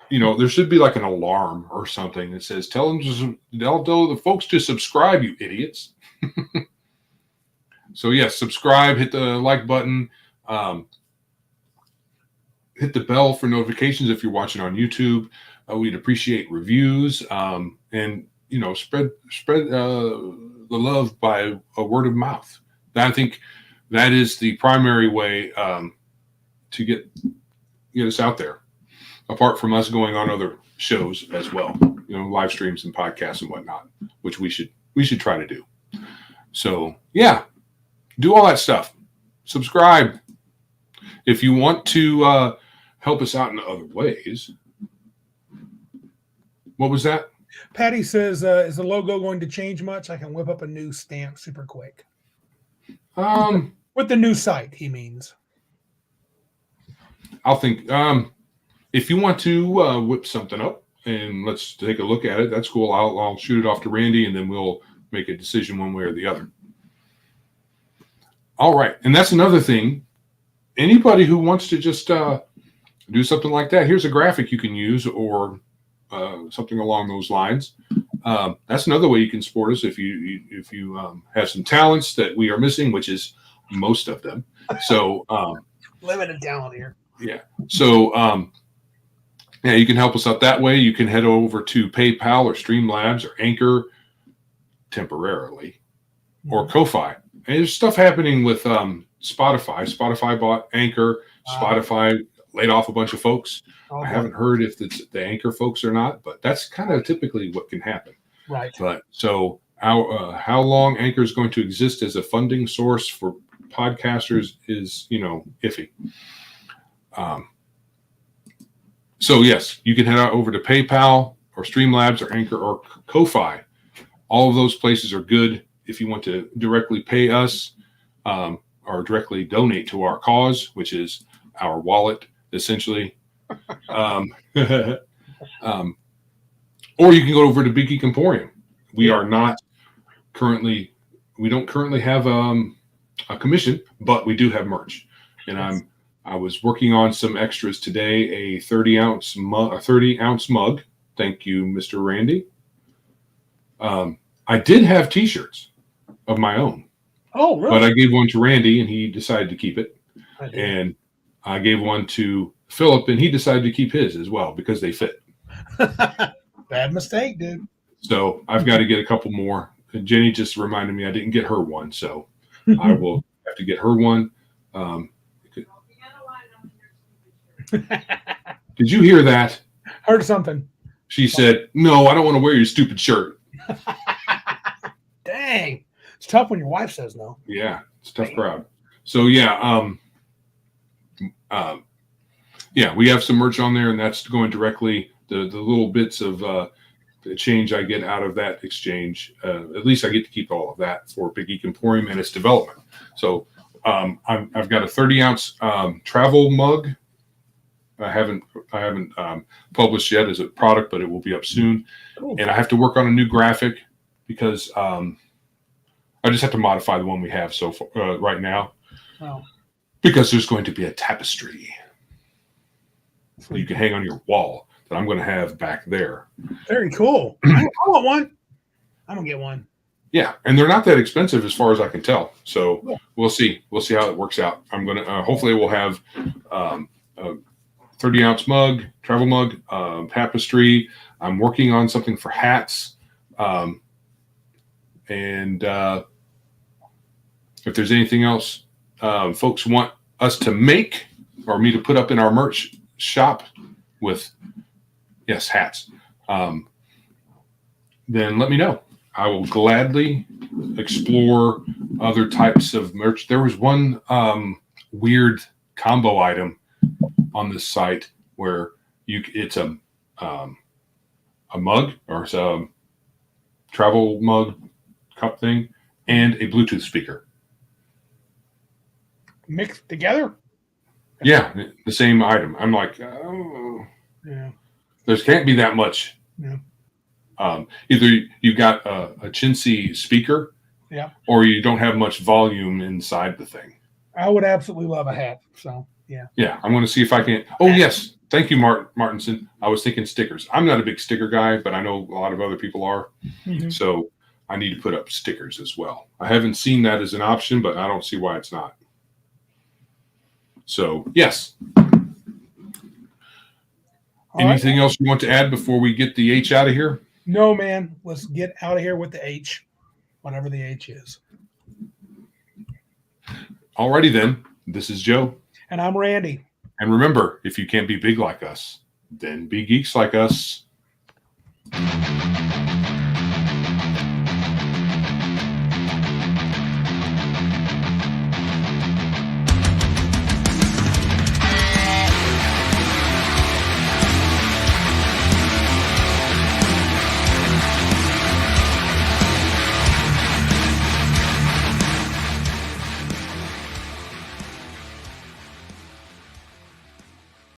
there should be like an alarm or something that says, tell the folks to subscribe, you idiots. So yes, subscribe, hit the like button, hit the bell for notifications if you're watching on YouTube. We'd appreciate reviews, and spread the love by a word of mouth. I think that is the primary way to get us out there, apart from us going on other shows as well, live streams and podcasts and whatnot, which we should try to do. So yeah, do all that stuff. Subscribe. If you want to help us out in other ways. What was that? Patty says, is the logo going to change much? I can whip up a new stamp super quick. With the new site, he means. I'll think. If you want to whip something up and let's take a look at it, that's cool. I'll shoot it off to Randy, and then we'll make a decision one way or the other. All right, and that's another thing. Anybody who wants to just do something like that, here's a graphic you can use, or something along those lines. That's another way you can support us if you have some talents that we are missing, which is most of them. So limited talent here. Yeah. So yeah, you can help us out that way. You can head over to PayPal or Streamlabs or Anchor temporarily, or Ko-Fi. And there's stuff happening with Spotify. Spotify bought Anchor. Spotify laid off a bunch of folks. I haven't heard if it's the Anchor folks or not, but that's kind of typically what can happen. Right. But so how long Anchor is going to exist as a funding source for podcasters is, iffy. So yes, you can head out over to PayPal or Streamlabs or Anchor or Ko-Fi. All of those places are good if you want to directly pay us or directly donate to our cause, which is our wallet, essentially. Or you can go over to Big Geek Emporium. We don't currently have a commission, but we do have merch. And I was working on some extras today, a 30-ounce mug. Thank you, Mr. Randy. I did have T-shirts of my own. Oh, really? But I gave one to Randy, and he decided to keep it. And I gave one to Philip, and he decided to keep his as well because they fit. Bad mistake, dude. So I've got to get a couple more. And Jenny just reminded me I didn't get her one, so I will have to get her one. Did you hear that? Heard something. She said, "No, I don't want to wear your stupid shirt." Dang. It's tough when your wife says no. Yeah, it's a tough crowd. So yeah, yeah, we have some merch on there, and that's going directly the little bits of the change I get out of that exchange. At least I get to keep all of that for Big Geek Emporium and its development. So I've got a 30-ounce travel mug. I haven't published yet as a product, but it will be up soon. Cool. And I have to work on a new graphic because I just have to modify the one we have so far, right now. Oh. Because there's going to be a tapestry you can hang on your wall that I'm going to have back there. Very cool. I want one. I'm going to get one. Yeah, and they're not that expensive as far as I can tell. So yeah. We'll see. We'll see how it works out. I'm going to hopefully we'll have a 30-ounce mug, travel mug, tapestry. I'm working on something for hats. And if there's anything else folks want us to make or me to put up in our merch shop with, yes, hats, then let me know. I will gladly explore other types of merch. There was one weird combo item on this site where it's a mug or some travel mug cup thing and a Bluetooth speaker mixed together. Yeah, the same item. I'm like, oh, yeah. There can't be that much. Yeah. Either you got a chintzy speaker, yeah, or you don't have much volume inside the thing. I would absolutely love a hat. So Yeah, I'm going to see if I can. Oh, yes. Thank you, Martinson. I was thinking stickers. I'm not a big sticker guy, but I know a lot of other people are. Mhm. So I need to put up stickers as well. I haven't seen that as an option, but I don't see why it's not. So, yes. All right. Anything else you want to add before we get the H out of here? No, man. Let's get out of here with the H, whatever the H is. Alrighty then. This is Joe. And I'm Randy. And remember, if you can't be big like us, then be geeks like us.